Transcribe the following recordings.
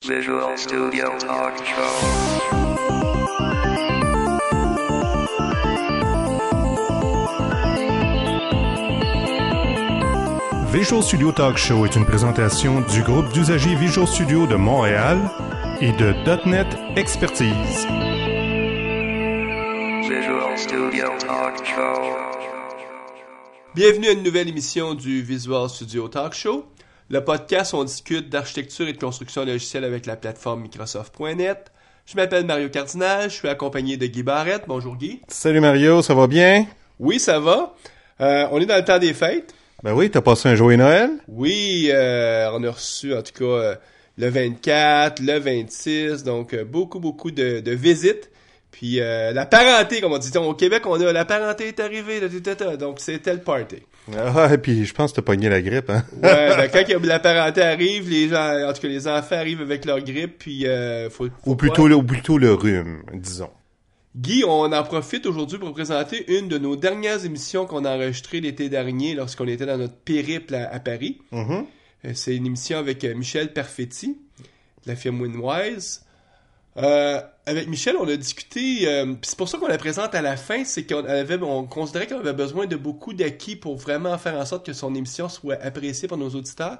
Visual Studio Talk Show. Visual Studio Talk Show est une présentation du groupe d'usagers Visual Studio de Montréal et de .NET Expertise. Visual Studio Talk Show. Bienvenue à une nouvelle émission du Visual Studio Talk Show. Le podcast où on discute d'architecture et de construction logicielle avec la plateforme Microsoft.net. Je m'appelle Mario Cardinal, je suis accompagné de Guy Barrette. Bonjour Guy. Salut Mario, ça va bien? Oui, ça va. On est dans le temps des fêtes. Ben oui, t'as passé un joyeux Noël? Oui, on a reçu en tout cas le 24, le 26, donc beaucoup de visites. Puis la parenté, comme on dit, au Québec, on a la parenté est arrivée, donc c'était le party. Ah, et puis je pense que t'as pogné la grippe, hein? Ouais, ben quand la parenté arrive, les gens, en tout cas les enfants arrivent avec leur grippe, puis faut Ou plutôt le rhume, disons. Guy, on en profite aujourd'hui pour présenter une de nos dernières émissions qu'on a enregistrées l'été dernier lorsqu'on était dans notre périple à Paris. Mm-hmm. C'est une émission avec Michel Perfetti, de la firme Winwise. Avec Michel, on a discuté, puis c'est pour ça qu'on la présente à la fin, c'est on considérait qu'on avait besoin de beaucoup d'acquis pour vraiment faire en sorte que son émission soit appréciée par nos auditeurs.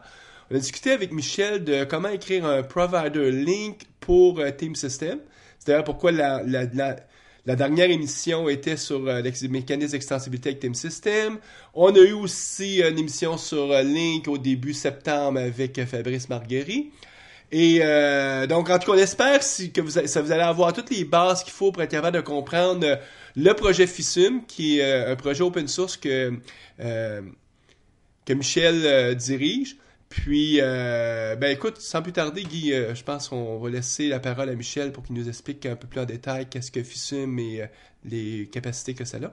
On a discuté avec Michel de comment écrire un provider link pour Team System. C'est d'ailleurs pourquoi la dernière émission était sur les mécanismes d'extensibilité avec Team System. On a eu aussi une émission sur Link au début septembre avec Fabrice Marguerite. Et donc, en tout cas, on espère que vous allez avoir toutes les bases qu'il faut pour être capable de comprendre le projet FISUM, qui est un projet open source que Michel dirige. Puis, ben écoute, sans plus tarder, Guy, je pense qu'on va laisser la parole à Michel pour qu'il nous explique un peu plus en détail qu'est-ce que FISUM et les capacités que ça a.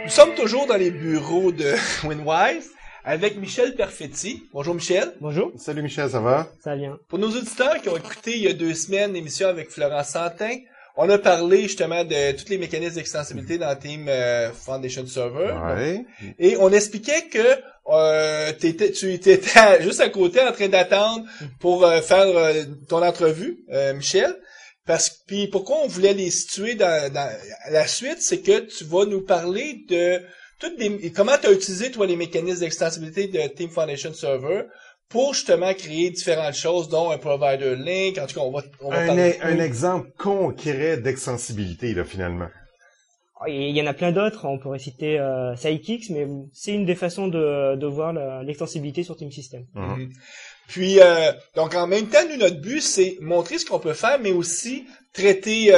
Nous sommes toujours dans les bureaux de Winwise avec Michel Perfetti. Bonjour Michel. Bonjour. Salut Michel, ça va? Ça vient. Pour nos auditeurs qui ont écouté il y a 2 semaines l'émission avec Florent Santin, on a parlé justement de tous les mécanismes d'extensibilité dans Team Foundation Server. Ouais. Et on expliquait que tu étais juste à côté en train d'attendre pour faire ton entrevue, Michel. Puis pourquoi on voulait les situer dans la suite, c'est que tu vas nous parler de comment tu as utilisé toi les mécanismes d'extensibilité de Team Foundation Server pour justement créer différentes choses, dont un provider link. En tout cas, on va parler. Un exemple concret d'extensibilité, là, finalement. Il y en a plein d'autres. On pourrait citer Sidekicks, mais c'est une des façons de voir l'extensibilité sur Team System. Mm-hmm. Puis, donc en même temps, nous, notre but, c'est montrer ce qu'on peut faire, mais aussi traiter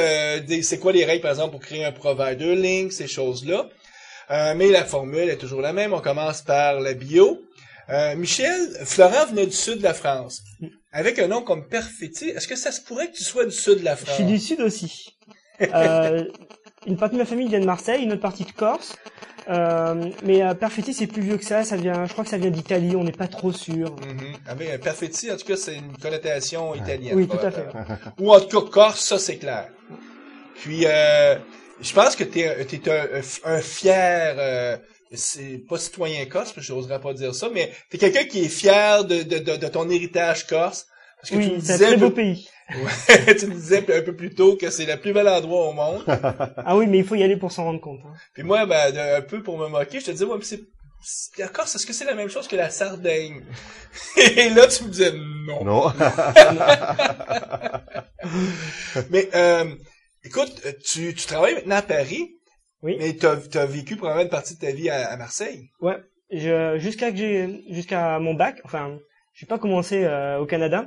c'est quoi les règles, par exemple, pour créer un provider link, ces choses-là. Mais la formule est toujours la même. On commence par la bio. Michel, Florent venait du sud de la France. Avec un nom comme Perfetti, est-ce que ça se pourrait que tu sois du sud de la France? Je suis du sud aussi. Une partie de ma famille vient de Marseille, une autre partie de Corse. Mais Perfetti, c'est plus vieux que ça. Je crois que ça vient d'Italie. On n'est pas trop sûr. Mm-hmm. Ah mais Perfetti, en tout cas, c'est une connotation italienne. Oui, tout à fait. Ou en tout cas, Corse, ça c'est clair. Puis, je pense que t'es un fier, c'est pas citoyen corse, parce que j'oserais pas dire ça, mais t'es quelqu'un qui est fier de ton héritage corse. Parce que oui, c'est un très beau pays. Ouais, tu me disais un peu plus tôt que c'est le plus bel endroit au monde. Ah oui, mais il faut y aller pour s'en rendre compte. Hein. Puis moi, ben, un peu pour me moquer, je te disais, ouais, la Corse, est-ce que c'est la même chose que la Sardaigne? Et là, tu me disais non. Non. Mais, écoute, tu travailles maintenant à Paris. Oui. Mais t'as vécu probablement une partie de ta vie à Marseille. Ouais. Jusqu'à mon bac, enfin, j'ai pas commencé au Canada.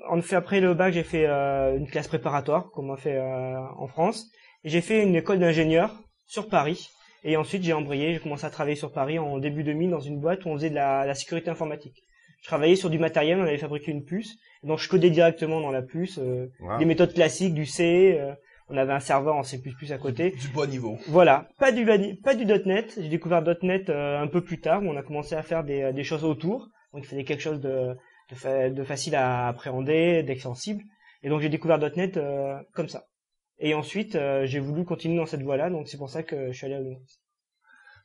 En fait, après le bac, j'ai fait une classe préparatoire, comme on fait en France. Et j'ai fait une école d'ingénieur sur Paris. Et ensuite, j'ai embrayé, j'ai commencé à travailler sur Paris en début 2000 dans une boîte où on faisait de la sécurité informatique. Je travaillais sur du matériel, on avait fabriqué une puce. Donc, je codais directement dans la puce, des méthodes classiques, du C. On avait un serveur en C++ à côté. Du bas niveau. Voilà. Pas du .NET. J'ai découvert .NET un peu plus tard, où on a commencé à faire des choses autour. Donc, il fallait quelque chose de facile à appréhender, d'extensible. Et donc, j'ai découvert .NET comme ça. Et ensuite, j'ai voulu continuer dans cette voie-là, donc c'est pour ça que je suis allé à Winwise.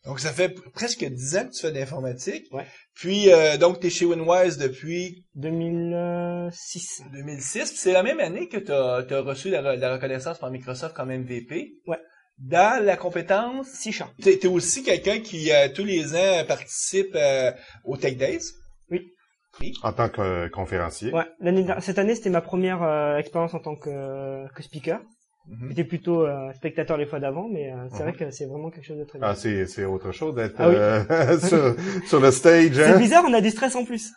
Donc, ça fait presque 10 ans que tu fais de l'informatique. Ouais. Puis, donc, t'es chez Winwise depuis 2006. 2006. Puis c'est la même année que t'as reçu la reconnaissance par Microsoft comme MVP. Ouais. Dans la compétence, C#. t'es aussi quelqu'un qui, tous les ans, participe au Tech Days. En tant que conférencier. Ouais. Cette année, c'était ma première expérience en tant que speaker. Mhm. J'étais plutôt spectateur les fois d'avant, mais c'est vrai que c'est vraiment quelque chose de très bien. Ah, c'est autre chose d'être Ah oui. sur le stage. C'est Hein? bizarre, on a du stress en plus.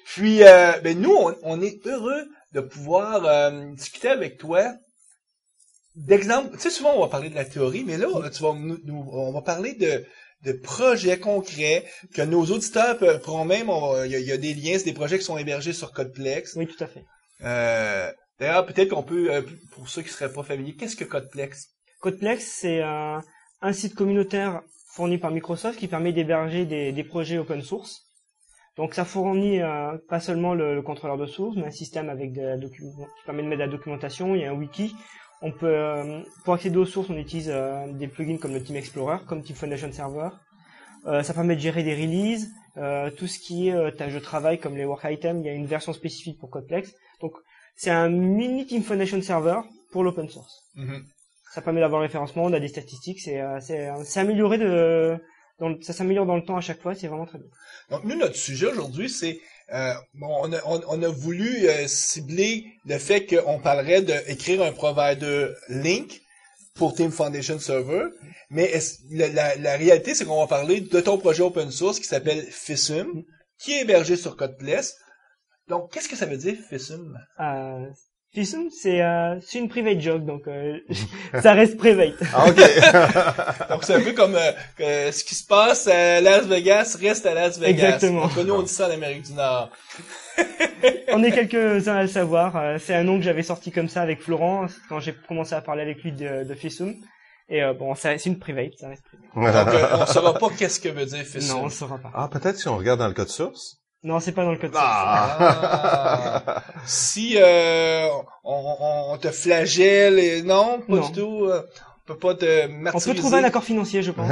Puis, nous, on est heureux de pouvoir discuter avec toi d'exemples. Tu sais, souvent, on va parler de la théorie, mais là, on va parler de projets concrets que nos auditeurs pourront même... Il y a des liens, c'est des projets qui sont hébergés sur Codeplex. Oui, tout à fait. D'ailleurs, peut-être qu'on peut, pour ceux qui seraient pas familiers, qu'est-ce que Codeplex? Codeplex, c'est un site communautaire fourni par Microsoft qui permet d'héberger des projets open source. Donc ça fournit pas seulement le contrôleur de source, mais un système avec des documents qui permet de mettre de la documentation. Il y a un wiki. On peut, pour accéder aux sources, on utilise des plugins comme le Team Explorer, comme Team Foundation Server. Ça permet de gérer des releases, tout ce qui est tâches de travail comme les work items. Il y a une version spécifique pour Codeplex. Donc c'est un mini Team Foundation Server pour l'open source. Mm-hmm. Ça permet d'avoir le référencement, on a des statistiques. C'est amélioré ça s'améliore dans le temps à chaque fois. C'est vraiment très bien. Donc nous, notre sujet aujourd'hui, c'est on a voulu cibler le fait qu'on parlerait d'écrire un provider link pour Team Foundation Server, mais la réalité, c'est qu'on va parler de ton projet open source qui s'appelle FISUM, qui est hébergé sur Codeplex. Donc, qu'est-ce que ça veut dire, FISUM? FISUM, c'est une private joke, donc ça reste private. Ah, ok. Donc, c'est un peu comme ce qui se passe à Las Vegas reste à Las Vegas. Exactement. Donc, nous, on dit ça en Amérique du Nord. On est quelques-uns à le savoir. C'est un nom que j'avais sorti comme ça avec Florent quand j'ai commencé à parler avec lui de FISUM. Et c'est une private, ça reste private. Donc, on saura pas qu'est-ce que veut dire FISUM. Non, on saura pas. Ah, peut-être si on regarde dans le code source. Non, c'est pas dans le code source. Ah. Si on te flagelle, non, pas du tout. On peut pas te martyriser. On peut trouver un accord financier, je pense.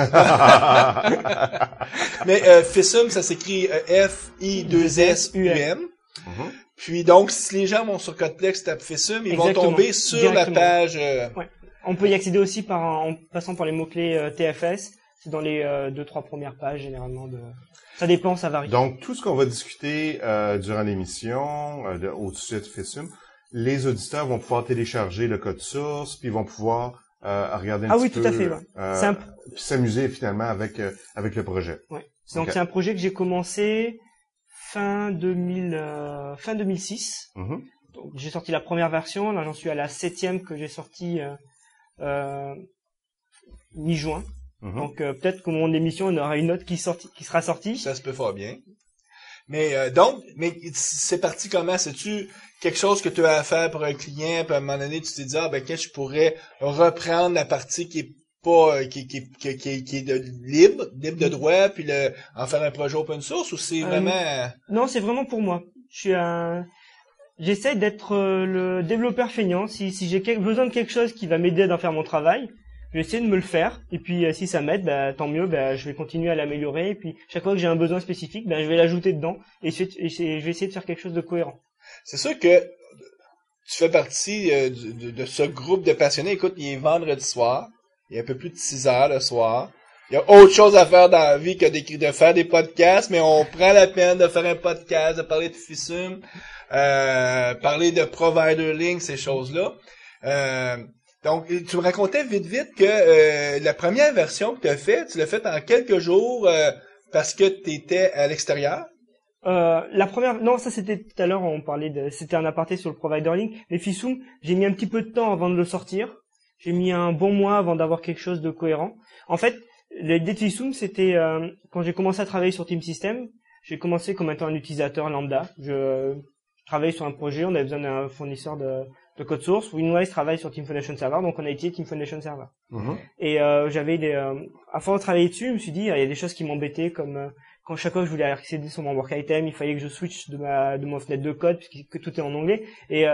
Mais FISUM, ça s'écrit F-I-2-S-U-M. Mhm. Puis donc, si les gens vont sur Codeplex, tapent FISUM, ils vont tomber sur la page. Ouais. On peut y accéder aussi en passant par les mots-clés TFS. C'est dans les 2-3 premières pages généralement. Ça dépend, ça varie. Donc, tout ce qu'on va discuter durant l'émission au sujet de FISUM, les auditeurs vont pouvoir télécharger le code source, puis ils vont pouvoir regarder un petit peu. Ah oui, tout à fait. Puis s'amuser finalement avec le projet. Ouais. Donc c'est un projet que j'ai commencé fin 2006. Mm-hmm. Donc, j'ai sorti la première version. Là, j'en suis à la 7e que j'ai sortie mi-juin. Mm-hmm. Donc peut-être qu'au moment de l'émission, on aura une autre qui sera sortie. Ça se peut fort bien. Mais c'est parti comment? C'est-tu quelque chose que tu as à faire pour un client, puis à un moment donné, tu t'es dit, qu'est-ce que je pourrais reprendre la partie qui est pas, qui est libre de droit, puis en faire un projet open source, ou c'est vraiment... Non, c'est vraiment pour moi. J'essaie d'être le développeur feignant. Si j'ai besoin de quelque chose qui va m'aider à faire mon travail, je vais essayer de me le faire. Et puis, si ça m'aide, tant mieux, je vais continuer à l'améliorer. Et puis, chaque fois que j'ai un besoin spécifique, je vais l'ajouter dedans. Et je vais essayer de faire quelque chose de cohérent. C'est sûr que tu fais partie de ce groupe de passionnés. Écoute, il est vendredi soir. Il est un peu plus de 6 heures le soir. Il y a autre chose à faire dans la vie que de faire des podcasts, mais on prend la peine de faire un podcast, de parler de FISUM, parler de Provider Link, ces choses-là. Donc, tu me racontais vite que la première version que tu as faite, tu l'as faite en quelques jours parce que tu étais à l'extérieur. La première, non, ça c'était tout à l'heure, c'était un aparté sur le Provider Link. Les FISUM, j'ai mis un petit peu de temps avant de le sortir. J'ai mis un bon mois avant d'avoir quelque chose de cohérent. En fait, l'idée de FISUM, c'était quand j'ai commencé à travailler sur Team System, j'ai commencé comme étant un utilisateur lambda. Je travaillais sur un projet, on avait besoin d'un fournisseur de code source. Winwise travaille sur Team Foundation Server, donc on a utilisé Team Foundation Server. Mm-hmm. Et j'avais à force de travailler dessus, je me suis dit, il y a des choses qui m'embêtaient, comme quand chaque fois que je voulais accéder sur mon work item, il fallait que je switch de ma fenêtre de code puisque tout est en anglais. Et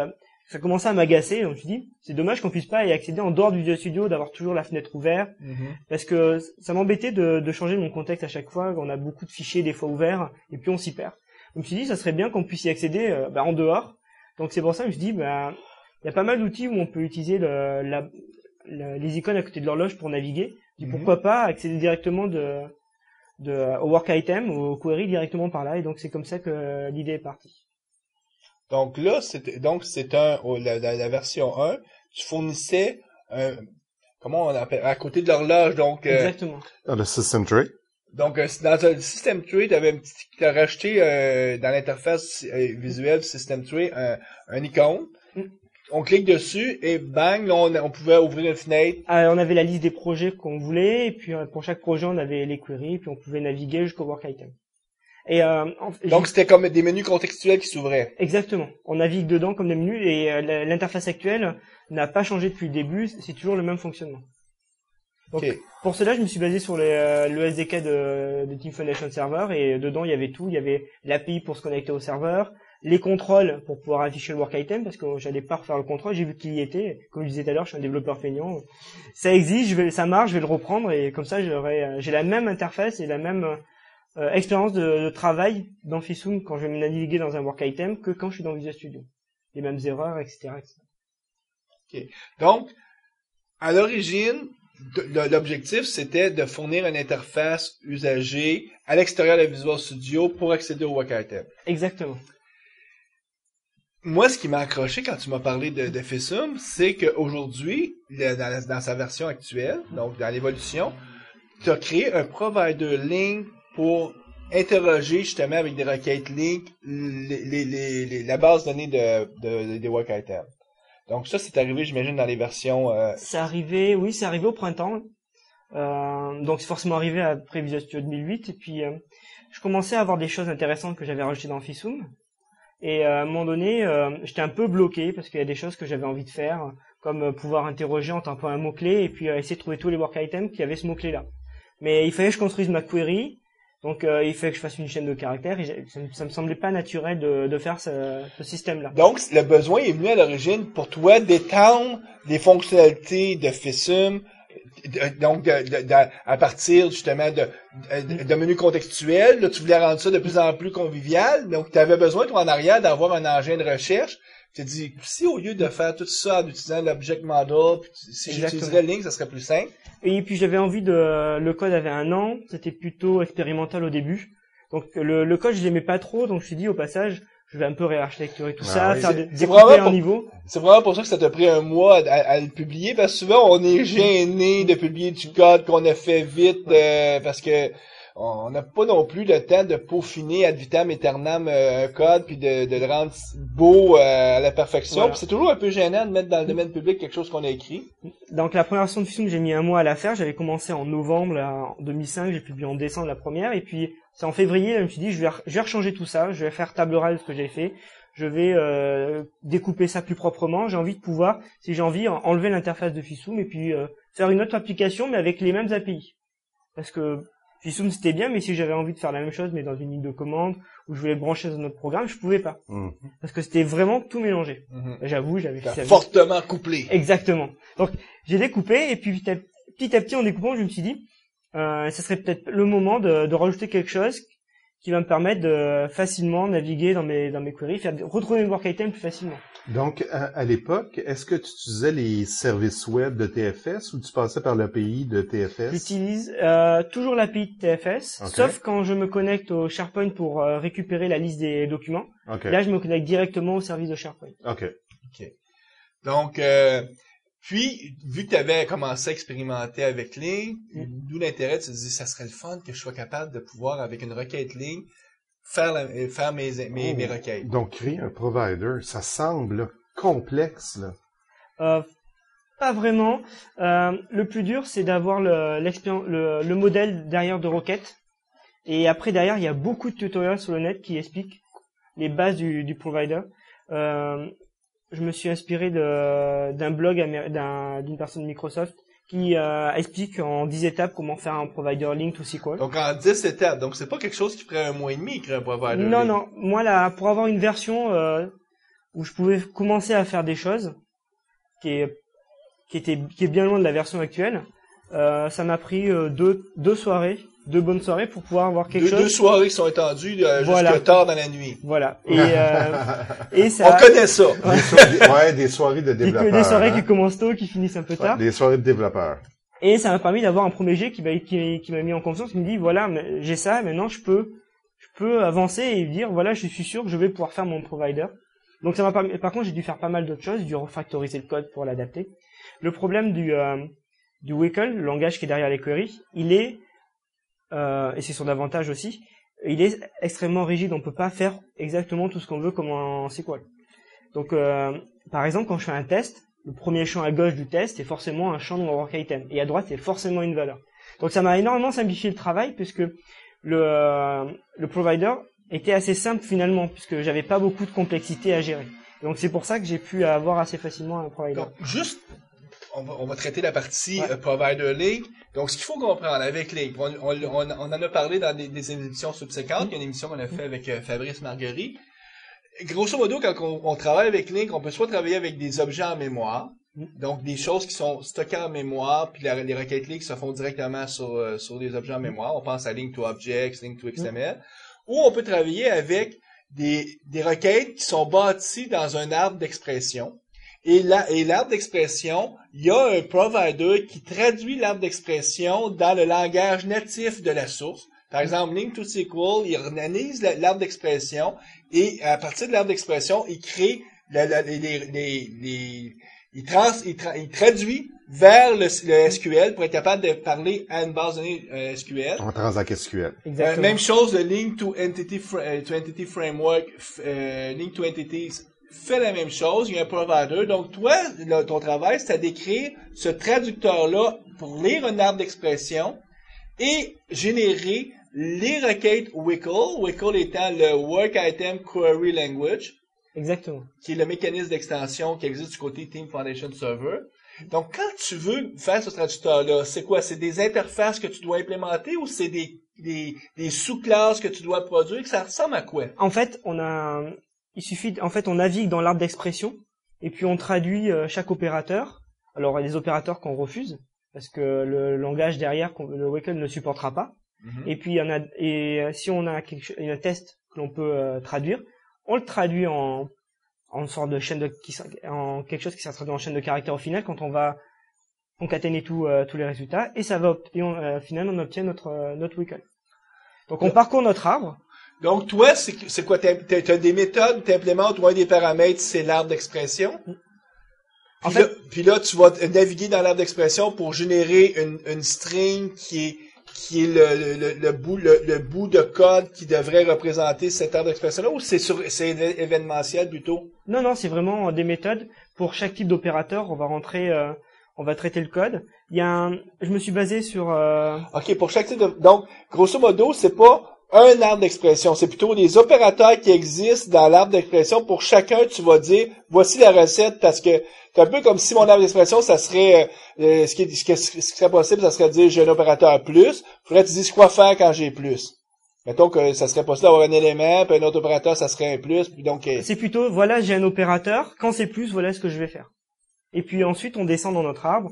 ça commençait à m'agacer. Donc je me suis dit, c'est dommage qu'on puisse pas y accéder en dehors du Visual Studio, d'avoir toujours la fenêtre ouverte, parce que ça m'embêtait de changer mon contexte à chaque fois. On a beaucoup de fichiers des fois ouverts et puis on s'y perd. Donc je me suis dit, ça serait bien qu'on puisse y accéder en dehors. Donc c'est pour ça que je me suis dit, il y a pas mal d'outils où on peut utiliser les icônes à côté de l'horloge pour naviguer. Et pourquoi pas accéder directement au work item, au query directement par là. Et donc c'est comme ça que l'idée est partie. Donc là, la version 1, tu fournissais comment on appelle, à côté de l'horloge, donc Exactement. Le system tray. Donc dans le system tray, t'as rajouté dans l'interface visuelle du system tray un icône. On clique dessus et bang, on pouvait ouvrir une fenêtre. On avait la liste des projets qu'on voulait, et puis pour chaque projet on avait les queries, puis on pouvait naviguer jusqu'au work item. Et donc c'était comme des menus contextuels qui s'ouvraient. Exactement. On navigue dedans comme des menus, et l'interface actuelle n'a pas changé depuis le début, c'est toujours le même fonctionnement. Donc, pour cela, je me suis basé sur le SDK de Team Foundation Server, et dedans il y avait tout. Il y avait l'API pour se connecter au serveur, les contrôles pour pouvoir afficher le work item, parce que j'allais pas refaire le contrôle, j'ai vu qu'il y était. Comme je disais tout à l'heure, je suis un développeur feignant. Ça existe, ça marche, je vais le reprendre, et comme ça j'ai la même interface et la même expérience de travail dans Fisum quand je vais me naviguer dans un work item que quand je suis dans Visual Studio. Les mêmes erreurs, etc. Ok. Donc, à l'origine, l'objectif, c'était de fournir une interface usagée à l'extérieur de Visual Studio pour accéder au work item. Exactement. Moi, ce qui m'a accroché quand tu m'as parlé de Fisum, c'est qu'aujourd'hui, dans sa version actuelle, donc dans l'évolution, tu as créé un provider link pour interroger justement avec des requêtes link la base de données des work items. Donc ça, c'est arrivé, j'imagine, dans les versions... C'est arrivé au printemps. Donc c'est forcément arrivé après Visual Studio 2008. Et puis, je commençais à avoir des choses intéressantes que j'avais rajoutées dans Fisum. Et à un moment donné, j'étais un peu bloqué parce qu'il y a des choses que j'avais envie de faire, comme pouvoir interroger en tapant un mot-clé et puis essayer de trouver tous les work items qui avaient ce mot-clé-là. Mais il fallait que je construise ma query. Donc il fallait que je fasse une chaîne de caractères, et ça me semblait pas naturel de faire ce système-là. Donc le besoin est venu à l'origine pour toi d'étendre les fonctionnalités de Fisum, donc à partir justement de menus contextuels. Là, tu voulais rendre ça de plus en plus convivial, donc tu avais besoin toi en arrière d'avoir un engin de recherche. Tu te dis, si au lieu de faire tout ça en utilisant l'object model, si j'utiliserais Link, ça serait plus simple. Et puis j'avais envie le code avait 1 an, c'était plutôt expérimental au début. Donc le code je l'aimais pas trop, donc je me suis dit au passage, je vais un peu réarchitecturer tout ça, faire découper un niveau. C'est vraiment pour ça que ça t'a pris un mois à le publier, parce que souvent on est gêné de publier du code qu'on a fait vite, parce que on n'a pas non plus le temps de peaufiner ad vitam aeternam un code puis de le rendre beau à la perfection. Voilà. Puis c'est toujours un peu gênant de mettre dans le domaine public quelque chose qu'on a écrit. Donc la première version de Fisum, j'ai mis 1 mois à la faire. J'avais commencé en novembre en 2005, j'ai publié en décembre la première, et puis c'est en février, là, je me suis dit je vais rechanger tout ça, je vais faire table rase de ce que j'ai fait. Je vais découper ça plus proprement. J'ai envie de pouvoir, si j'ai envie, enlever l'interface de Fisum et puis faire une autre application mais avec les mêmes API. Parce que Fisum c'était bien, mais si j'avais envie de faire la même chose mais dans une ligne de commande où je voulais brancher dans un autre programme, je pouvais pas. Parce que c'était vraiment tout mélangé. J'avoue, j'avais fortement couplé. Exactement. Donc j'ai découpé, et puis petit à petit en découpant, je me suis dit ça serait peut-être le moment de rajouter quelque chose qui va me permettre de facilement naviguer dans mes queries, retrouver mes work items plus facilement. Donc, à l'époque, est-ce que tu utilisais les services web de TFS ou tu passais par l'API de TFS? J'utilise toujours l'API de TFS, sauf quand je me connecte au SharePoint pour récupérer la liste des documents. Là, je me connecte directement au service de SharePoint. Donc, puis, vu que tu avais commencé à expérimenter avec Link, d'où l'intérêt, tu te dis, ça serait le fun que je sois capable de pouvoir, avec une requête Link, faire mes requêtes. Donc, créer un provider, ça semble complexe, là. Pas vraiment. Le plus dur, c'est d'avoir le modèle derrière de requête. Et après, derrière, il y a beaucoup de tutoriels sur le net qui expliquent les bases du provider. Je me suis inspiré d'un blog d'une personne de Microsoft qui explique en 10 étapes comment faire un provider link to SQL. Donc en 10 étapes, donc c'est pas quelque chose qui ferait 1 mois et demi créer un provider link. Non, moi là, pour avoir une version où je pouvais commencer à faire des choses qui est bien loin de la version actuelle. Ça m'a pris deux bonnes soirées pour pouvoir avoir quelque chose. Deux soirées qui sont étendues Voilà. jusqu'à tard dans la nuit. Voilà. Et ça. On connaît ça. Des soirées de développeurs. Des soirées hein. qui commencent tôt, qui finissent un peu tard. Des soirées de développeurs. Et ça m'a permis d'avoir un premier jet qui m'a mis en confiance, qui me dit voilà, mais j'ai ça, maintenant je peux avancer et dire voilà, je suis sûr que je vais pouvoir faire mon provider. Donc ça m'a permis. Par contre, j'ai dû faire pas mal d'autres choses, j'ai dû refactoriser le code pour l'adapter. Le problème du WCL, le langage qui est derrière les queries, il est et c'est son avantage aussi, il est extrêmement rigide. On peut pas faire exactement tout ce qu'on veut comme en SQL. Donc par exemple, quand je fais un test, le premier champ à gauche du test est forcément un champ de mon work item et à droite c'est forcément une valeur. Donc ça m'a énormément simplifié le travail puisque le provider était assez simple finalement puisque j'avais pas beaucoup de complexité à gérer. Donc c'est pour ça que j'ai pu avoir assez facilement un provider. Donc, juste, on va traiter la partie Provider Link. Donc, ce qu'il faut comprendre avec Link, on en a parlé dans des émissions subséquentes. Il y a une émission qu'on a fait avec Fabrice Marguerite. Grosso modo, quand on travaille avec Link, on peut soit travailler avec des objets en mémoire, donc des choses qui sont stockées en mémoire, puis les requêtes Link se font directement sur des objets en mémoire. On pense à Link to Objects, Link to XML. Ou on peut travailler avec des requêtes qui sont bâties dans un arbre d'expression. Et l'arbre d'expression, il y a un provider qui traduit l'arbre d'expression dans le langage natif de la source. Par exemple, Link to SQL, il analyse l'arbre d'expression et à partir de l'arbre d'expression, il crée il traduit vers le SQL pour être capable de parler à une base de données SQL. En transac SQL. Exactement. Même chose, le Link to Entity Framework, Link to Entities fait la même chose, il y a un provider. Donc toi, ton travail, c'est à décrire ce traducteur-là pour lire un arbre d'expression et générer les requêtes WCL, WCL étant le Work Item Query Language, Exactement. qui est le mécanisme d'extension qui existe du côté Team Foundation Server. Donc, quand tu veux faire ce traducteur-là, c'est quoi? C'est des interfaces que tu dois implémenter ou c'est des sous-classes que tu dois produire? Que ça ressemble à quoi? En fait, on navigue dans l'arbre d'expression et puis on traduit chaque opérateur. Alors, il y a des opérateurs qu'on refuse parce que le langage derrière, le WCL ne supportera pas. Et puis, si on a un test que l'on peut traduire, on le traduit en sorte de en quelque chose qui sera traduit en chaîne de caractères au final quand on va concaténer tous les résultats et ça va au final on obtient notre WCL. Donc on parcourt notre arbre. Donc toi c'est quoi t'as des méthodes, t'implémentes ou un des paramètres c'est l'arbre d'expression. Puis là tu vas naviguer dans l'arbre d'expression pour générer une string qui est le bout de code qui devrait représenter cet arbre d'expression-là, ou c'est événementiel plutôt? Non, c'est vraiment des méthodes. Pour chaque type d'opérateur, on va traiter le code. Je me suis basé sur, OK, pour chaque type donc, grosso modo, c'est pas un arbre d'expression, c'est plutôt des opérateurs qui existent dans l'arbre d'expression. Pour chacun, tu vas dire, voici la recette, parce que c'est un peu comme si mon arbre d'expression, ça serait, ce qui serait possible, ça serait de dire, j'ai un opérateur plus. Faudrait que tu dises quoi faire quand j'ai plus. Mettons que ça serait possible d'avoir un élément, puis un autre opérateur, ça serait un plus, puis donc, c'est plutôt, voilà, j'ai un opérateur, quand c'est plus, voilà ce que je vais faire. Et puis ensuite, on descend dans notre arbre.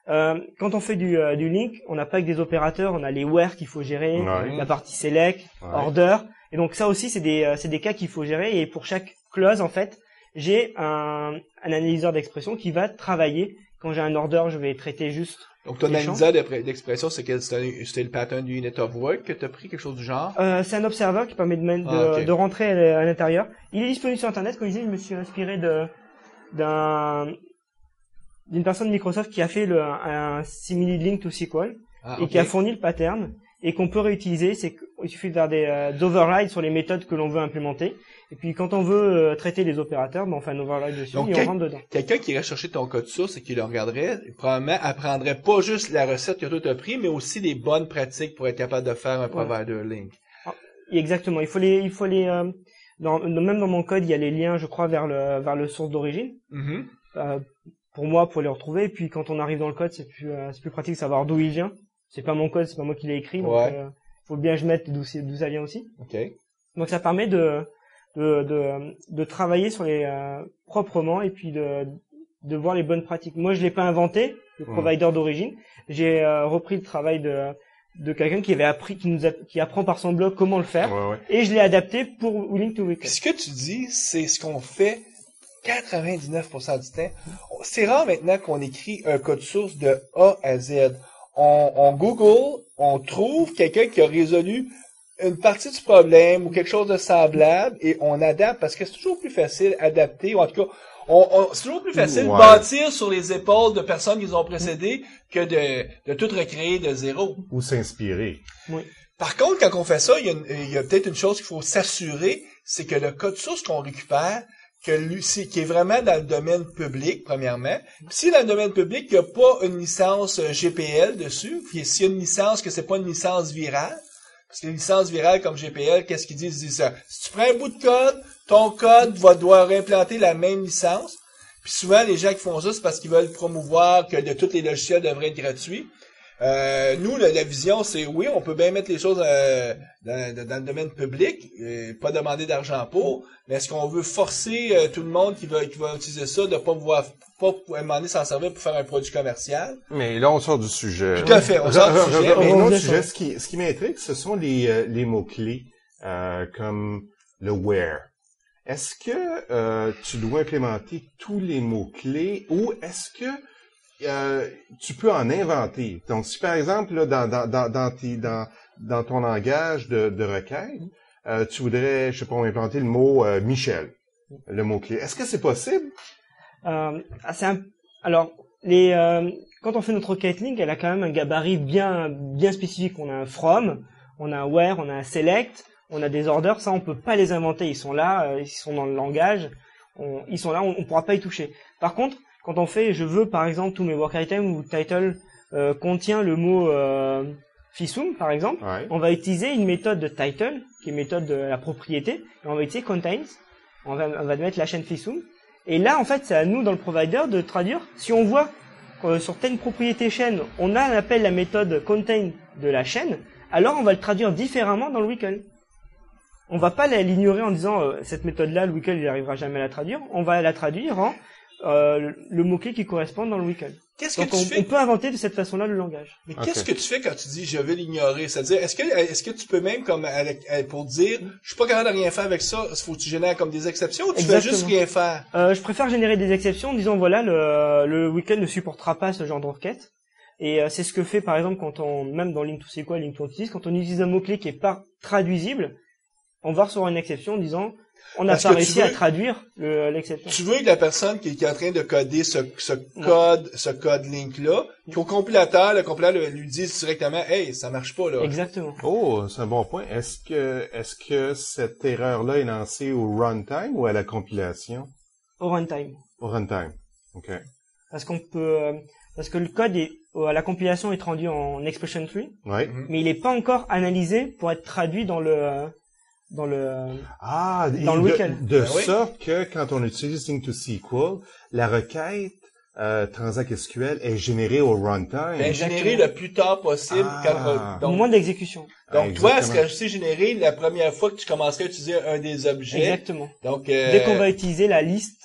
Quand on fait du link, on n'a pas que des opérateurs, on a les where qu'il faut gérer, la partie select, order. Et donc ça aussi, c'est des cas qu'il faut gérer. Et pour chaque clause, en fait, j'ai un analyseur d'expression qui va travailler. Quand j'ai un order, je vais traiter juste. Donc ton analyseur d'expression, c'était le pattern du unit of work que tu as pris, quelque chose du genre? C'est un observer qui permet de rentrer à l'intérieur. Il est disponible sur Internet. Comme je disais, je me suis inspiré d'une personne de Microsoft qui a fait un simili link to SQL et qui a fourni le pattern et qu'on peut réutiliser. Il suffit de faire des overrides sur les méthodes que l'on veut implémenter. Et puis quand on veut traiter les opérateurs, on fait un override dessus et on rentre dedans. Quelqu'un qui irait chercher ton code source et qui le regarderait, probablement apprendrait pas juste la recette que toi t'as pris, mais aussi des bonnes pratiques pour être capable de faire un provider link. Exactement. Il faut les même dans mon code, il y a les liens, je crois, vers le source d'origine. Pour moi, pour les retrouver. Et puis quand on arrive dans le code, c'est plus pratique de savoir d'où il vient. C'est pas mon code, c'est pas moi qui l'ai écrit, donc faut bien que je mette d'où ça vient aussi. Okay. Donc ça permet de de travailler sur les proprement et puis de voir les bonnes pratiques. Moi, je l'ai pas inventé, le provider d'origine. J'ai repris le travail de quelqu'un qui avait appris, qui apprend par son blog comment le faire, et je l'ai adapté pour Willing to Weekend. Puis ce que tu dis, c'est ce qu'on fait 99% du temps. C'est rare maintenant qu'on écrit un code source de A à Z. On Google, on trouve quelqu'un qui a résolu une partie du problème ou quelque chose de semblable et on adapte parce que c'est toujours plus facile adapter, ou en tout cas, c'est toujours plus facile de bâtir sur les épaules de personnes qui nous ont précédés que de tout recréer de zéro. Ou s'inspirer. Oui. Par contre, quand on fait ça, il y a peut-être une chose qu'il faut s'assurer, c'est que le code source qu'on récupère, qui est vraiment dans le domaine public, premièrement. Puis si dans le domaine public, il n'y a pas une licence GPL dessus, puis s'il y a une licence que c'est pas une licence virale, parce que les licences virales comme GPL, qu'est-ce qu'ils disent? Ils disent ça. Si tu prends un bout de code, ton code va devoir implanter la même licence. Puis souvent, les gens qui font ça, c'est parce qu'ils veulent promouvoir que tous les logiciels devraient être gratuits. Nous, la vision, c'est oui, on peut bien mettre les choses dans le domaine public, pas demander d'argent pour, mais est-ce qu'on veut forcer tout le monde qui va utiliser ça de pas à un moment donné s'en servir pour faire un produit commercial? Mais là, on sort du sujet. Tout à fait, on sort du sujet. Mais un autre sujet, ce qui m'intrigue, ce sont les mots-clés comme le where. Est-ce que tu dois implémenter tous les mots-clés ou est-ce que tu peux en inventer? Donc, si par exemple, là, dans ton langage de requête, tu voudrais, je sais pas, implanter le mot Michel, le mot-clé. Est-ce que c'est possible? Alors, quand on fait notre requête link, elle a quand même un gabarit bien spécifique. On a un from, on a un where, on a un select, on a des orders. Ça, on peut pas les inventer. Ils sont là, ils sont dans le langage. Ils sont là, on pourra pas y toucher. Par contre, quand on fait, je veux par exemple tous mes work items où title contient le mot fisum par exemple, on va utiliser une méthode de title qui est une méthode de la propriété et on va utiliser contains. On va mettre la chaîne fisum et là en fait c'est à nous dans le provider de traduire. Si on voit sur telle propriété chaîne on appelle la méthode contain de la chaîne, alors on va le traduire différemment dans le WCL. On va pas l'ignorer en disant cette méthode là le WCL il arrivera jamais à la traduire. On va la traduire en le mot-clé qui correspond dans le WCL. Donc on peut inventer de cette façon-là le langage. Mais qu'est-ce que tu fais quand tu dis je vais l'ignorer? C'est-à-dire, est-ce que tu peux même comme pour dire je suis pas capable de rien faire avec ça, faut que tu génères comme des exceptions ou tu fais juste rien faire? Je préfère générer des exceptions en disant voilà le WCL ne supportera pas ce genre de requête. Et c'est ce que fait par exemple même dans Link2SQL, Link2Entity, quand on utilise un mot-clé qui est pas traduisible, on va recevoir une exception en disant on n'a pas réussi à traduire l'exception. Tu veux que la personne qui est en train de coder ce code link-là, qu'au compilateur, le compilateur lui dise directement, hey, ça marche pas, là. Exactement. Oh, c'est un bon point. Est-ce que cette erreur-là est lancée au runtime ou à la compilation? Au runtime. Au runtime. OK. Parce que le code à la compilation est rendu en expression tree. Oui. Mais il est pas encore analysé pour être traduit dans le WCL. De sorte que quand on utilise Link2SQL, la requête Transact SQL est générée au runtime. Elle est générée le plus tard possible. Au moment d'exécution. Donc toi, est-ce que c'est généré la première fois que tu commencerais à utiliser un des objets? Exactement. Donc dès qu'on va utiliser la liste,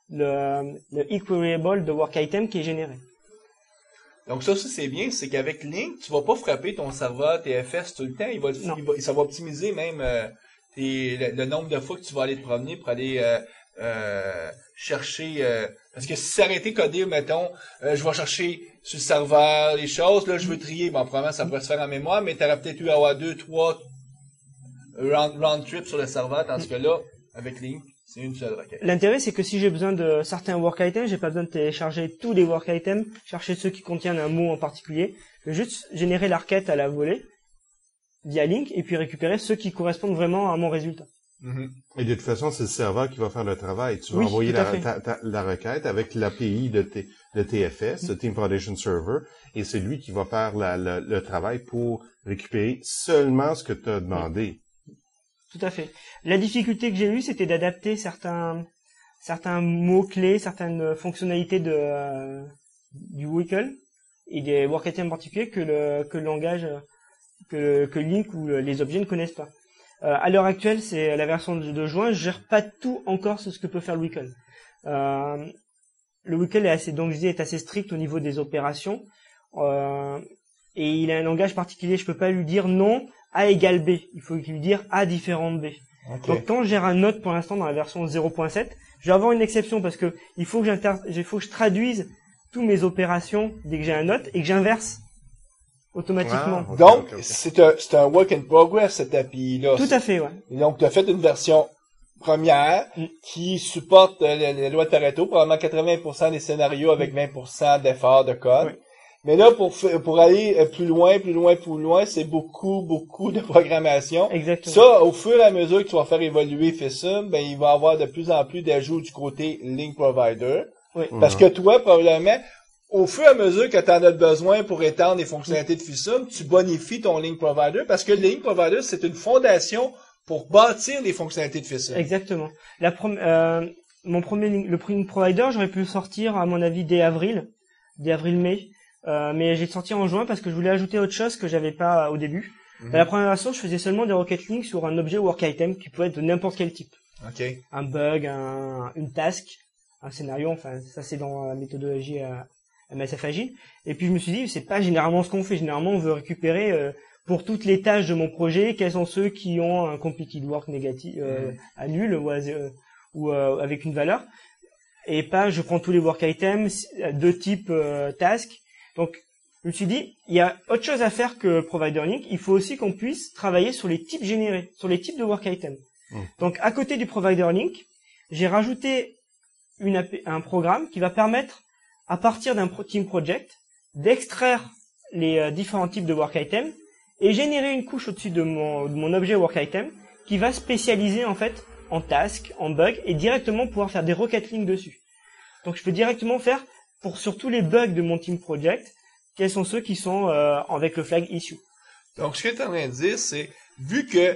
le equilibrable de work item qui est généré. Donc ça c'est bien, c'est qu'avec Link, tu vas pas frapper ton serveur TFS tout le temps, ça va optimiser même le nombre de fois que tu vas aller te promener pour aller chercher parce que si ça aurait été codé, mettons, je vais chercher sur le serveur les choses, là je veux trier, bon probablement ça pourrait se faire en mémoire, mais tu aurais peut-être eu à avoir 2-3 round trip sur le serveur, tandis que là, avec Link, c'est une seule requête. L'intérêt, c'est que si j'ai besoin de certains work items, j'ai pas besoin de télécharger tous les work items, chercher ceux qui contiennent un mot en particulier. Je vais juste générer la requête à la volée, via Link, et puis récupérer ceux qui correspondent vraiment à mon résultat. Mm-hmm. Et de toute façon, c'est le serveur qui va faire le travail. Tu vas envoyer la requête avec l'API de TFS, de Team Foundation Server, et c'est lui qui va faire le travail pour récupérer seulement ce que tu as demandé. Tout à fait. La difficulté que j'ai eue, c'était d'adapter certains mots-clés, certaines fonctionnalités du WCL et des work items en particulier que le langage, que Link ou les objets ne connaissent pas. À l'heure actuelle, c'est la version de juin. Je gère pas tout encore sur ce que peut faire le Weekend. Le Weekend est assez, donc je dis, est assez strict au niveau des opérations. Et il a un langage particulier. Je peux pas lui dire non, A égale B. Il faut lui dire A différent de B. Ok. Donc quand je gère un node pour l'instant dans la version 0.7, je vais avoir une exception parce que il faut que je traduise tous mes opérations dès que j'ai un node et que j'inverse automatiquement. Ah, ok, Donc, ok, ok. c'est un work in progress, cette API-là. Tout à fait, ouais. Et donc, tu as fait une version première qui supporte les lois de Pareto, probablement 80% des scénarios avec 20% d'efforts de code. Oui. Mais là, pour aller plus loin, c'est beaucoup de programmation. Exactement. Ça, au fur et à mesure que tu vas faire évoluer FISUM, ben, il va y avoir de plus en plus d'ajouts du côté Link Provider. Oui. Parce que toi, probablement, au fur et à mesure que tu en as besoin pour étendre les fonctionnalités de FISUM, tu bonifies ton Link Provider parce que le Link Provider, c'est une fondation pour bâtir les fonctionnalités de FISUM. Exactement. Le Link Provider, j'aurais pu le sortir, à mon avis, dès avril-mai. Mais j'ai sorti en juin parce que je voulais ajouter autre chose que j'avais pas au début. Dans la première version, je faisais seulement des Rocket Link sur un objet work item qui pouvait être de n'importe quel type. OK. Un bug, une task, un scénario, enfin, ça c'est dans la méthodologie MSF Agile. Et puis je me suis dit, c'est pas généralement ce qu'on fait. Généralement, on veut récupérer pour toutes les tâches de mon projet, quels sont ceux qui ont un completed work négatif, à nul ou avec une valeur. Et pas, je prends tous les work items de type task. Donc, je me suis dit, il y a autre chose à faire que Provider Link. Il faut aussi qu'on puisse travailler sur les types générés, sur les types de work items. Donc, à côté du Provider Link, j'ai rajouté un programme qui va permettre, à partir d'un team project, d'extraire les différents types de work items et générer une couche au-dessus de mon objet work item qui va spécialiser en fait en task, en bug et directement pouvoir faire des Rocket Link dessus. Donc, je peux directement faire sur tous les bugs de mon team project, quels sont ceux qui sont avec le flag issue. Donc, ce que tu es en train de dire, c'est, vu que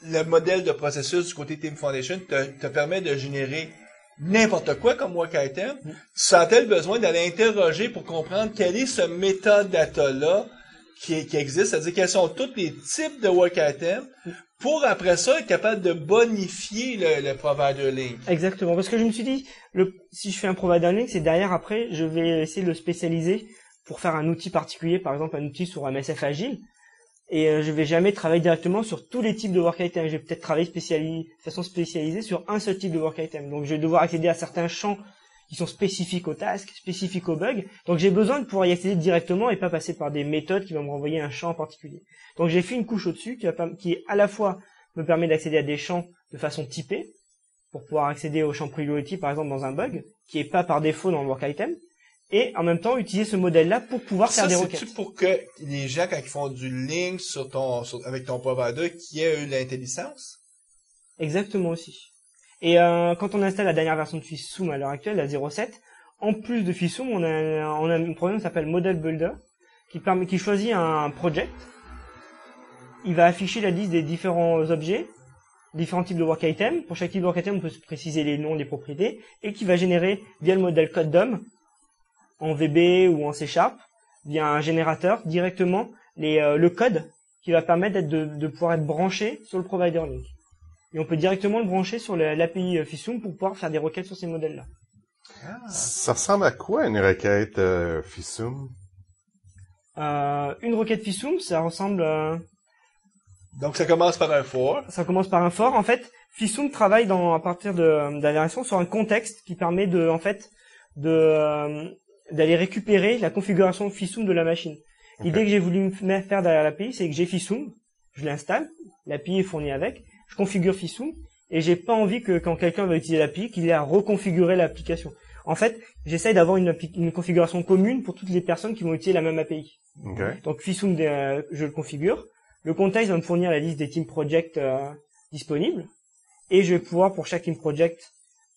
le modèle de processus du côté Team Foundation te permet de générer n'importe quoi comme work item, tu sentais le besoin d'aller interroger pour comprendre quel est ce metadata-là qui existe, c'est-à-dire quels sont tous les types de work items, pour après ça être capable de bonifier le Provider Link. Exactement, parce que je me suis dit, si je fais un Provider Link, c'est derrière après, je vais essayer de le spécialiser pour faire un outil particulier, par exemple un outil sur MSF Agile, et je vais jamais travailler directement sur tous les types de work items. Je vais peut-être travailler de façon spécialisée sur un seul type de work item. Donc je vais devoir accéder à certains champs qui sont spécifiques aux tasks, spécifiques aux bugs. Donc j'ai besoin de pouvoir y accéder directement et pas passer par des méthodes qui vont me renvoyer un champ en particulier. Donc j'ai fait une couche au-dessus qui à la fois me permet d'accéder à des champs de façon typée, pour pouvoir accéder au champ priority par exemple dans un bug, qui est pas par défaut dans le work item, et en même temps utiliser ce modèle-là pour pouvoir faire des requêtes. C'est-tu pour que les gens, quand ils font du link avec ton provider, qui aient eu l'intelligence? Exactement aussi. Et quand on installe la dernière version de FISUM à l'heure actuelle, la 0.7, en plus de FISUM, on a un programme qui s'appelle Model Builder, qui choisit un project. Il va afficher la liste des différents objets, différents types de work items. Pour chaque type de work item, on peut préciser les noms, les propriétés, et qui va générer via le modèle CodeDOM, en VB ou en C#, via un générateur, directement le code qui va permettre de pouvoir être branché sur le Provider Link. Et on peut directement le brancher sur l'API FISUM pour pouvoir faire des requêtes sur ces modèles-là. Ça ressemble à quoi une requête FISUM? Une requête FISUM, ça ressemble Donc ça commence par un for. Ça commence par un for. En fait, FISUM travaille à partir de la version sur un contexte qui permet d'aller récupérer la configuration FISUM de la machine. Okay. L'idée que j'ai voulu faire derrière l'API, c'est que j'ai FISUM, je l'installe, l'API est fournie avec, je configure FISUM, et j'ai pas envie que quand quelqu'un va utiliser l'API, qu'il ait à reconfigurer l'application. En fait, j'essaye d'avoir une configuration commune pour toutes les personnes qui vont utiliser la même API. Okay. Donc FISUM, je le configure. Le contexte va me fournir la liste des team projects disponibles, et je vais pouvoir pour chaque team project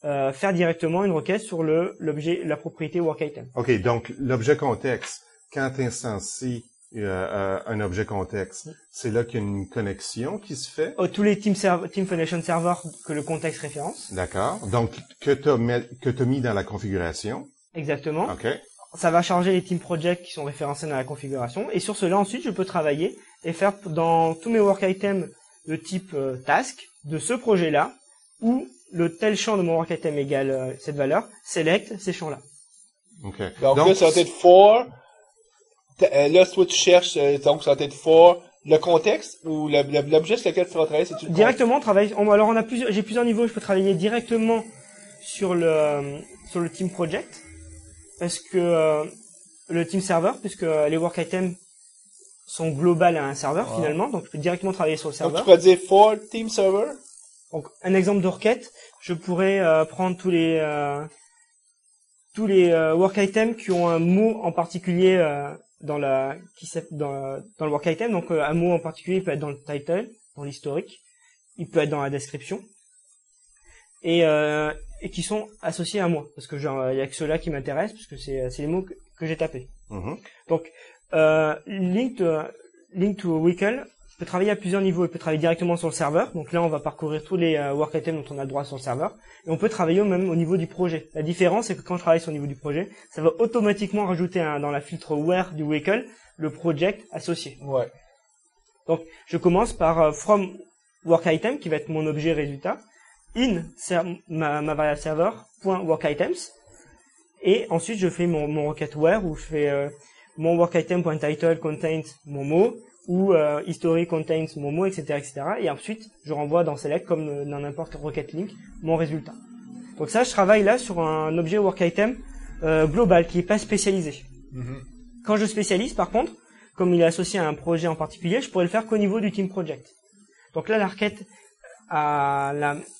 faire directement une requête sur l'objet, la propriété work item. OK, donc l'objet contexte, quand tu instancies un objet contexte, c'est là qu'il y a une connexion qui se fait? Tous les Team Foundation serveurs que le contexte référence. D'accord. Donc, que t'as mis dans la configuration. Exactement. OK. Ça va charger les team projects qui sont référencés dans la configuration. Et sur cela, ensuite, je peux travailler et faire dans tous mes work items le type task de ce projet-là, où le tel champ de mon work item égale cette valeur, select ces champs-là. OK. Donc là, ça va être for. Là, toi, tu cherches, donc ça va être for le contexte ou l'objet sur lequel tu vas travailler, c'est-tu le Directement, alors j'ai plusieurs niveaux, je peux travailler directement sur le team project, parce que le team serveur, puisque les work items sont globales à un serveur finalement, donc je peux directement travailler sur le serveur. Donc tu peux dire for team server. Donc un exemple de requête, je pourrais prendre tous les work items qui ont un mot en particulier dans le work item. Donc un mot en particulier il peut être dans le title, dans l'historique, il peut être dans la description, et qui sont associés à moi, parce que genre il y a que ceux-là qui m'intéressent, parce que c'est les mots que j'ai tapés. Donc link to Wickle peut travailler à plusieurs niveaux. Il peut travailler directement sur le serveur. Donc là, on va parcourir tous les work items dont on a le droit sur le serveur. Et on peut travailler même au niveau du projet. La différence, c'est que quand je travaille sur le niveau du projet, ça va automatiquement rajouter dans la filtre where du Wickle le project associé. Ouais. Donc, je commence par from work item, qui va être mon objet résultat, in ma variable serveur, .work items. Et ensuite, je fais mon requête where, où je fais mon work item.title contains mon mot, ou history contains mon mot, etc., etc. Et ensuite, je renvoie dans select, comme dans n'importe requête link, mon résultat. Donc ça, je travaille là sur un objet work item global, qui est pas spécialisé. Quand je spécialise, par contre, comme il est associé à un projet en particulier, je pourrais le faire qu'au niveau du team project. Donc là, la requête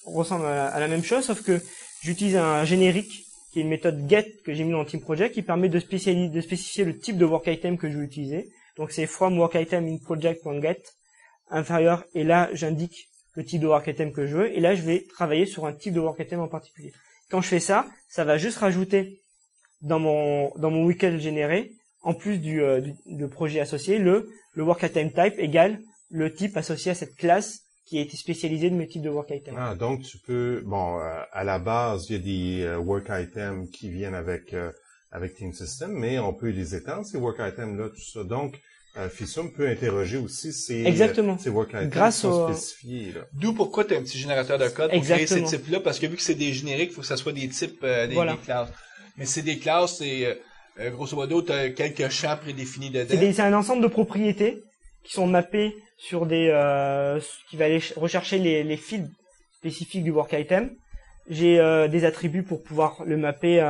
ressemble à la même chose, sauf que j'utilise un générique, qui est une méthode get que j'ai mis dans le team project, qui permet de spécifier le type de work item que je vais utiliser. Donc c'est from work item in project.get inférieur, et là j'indique le type de work item que je veux, et là je vais travailler sur un type de work item en particulier. Quand je fais ça, ça va juste rajouter dans mon Wickle généré, en plus du projet associé, le work item type égale le type associé à cette classe qui a été spécialisée de mes types de work items. Ah, donc tu peux, à la base, il y a des work items qui viennent avec Team System, mais on peut les étendre, ces work items-là, tout ça. Donc, Fisum peut interroger aussi ces work items grâce qui sont spécifiés. Là. D'où pourquoi tu as un petit générateur de code pour créer ces types-là, parce que vu que c'est des génériques, il faut que ça soit des types des classes. Mais c'est des classes, c'est grosso modo, tu as quelques champs prédéfinis dedans. C'est un ensemble de propriétés qui sont mappées sur qui va aller rechercher les fields spécifiques du work item. J'ai des attributs pour pouvoir le mapper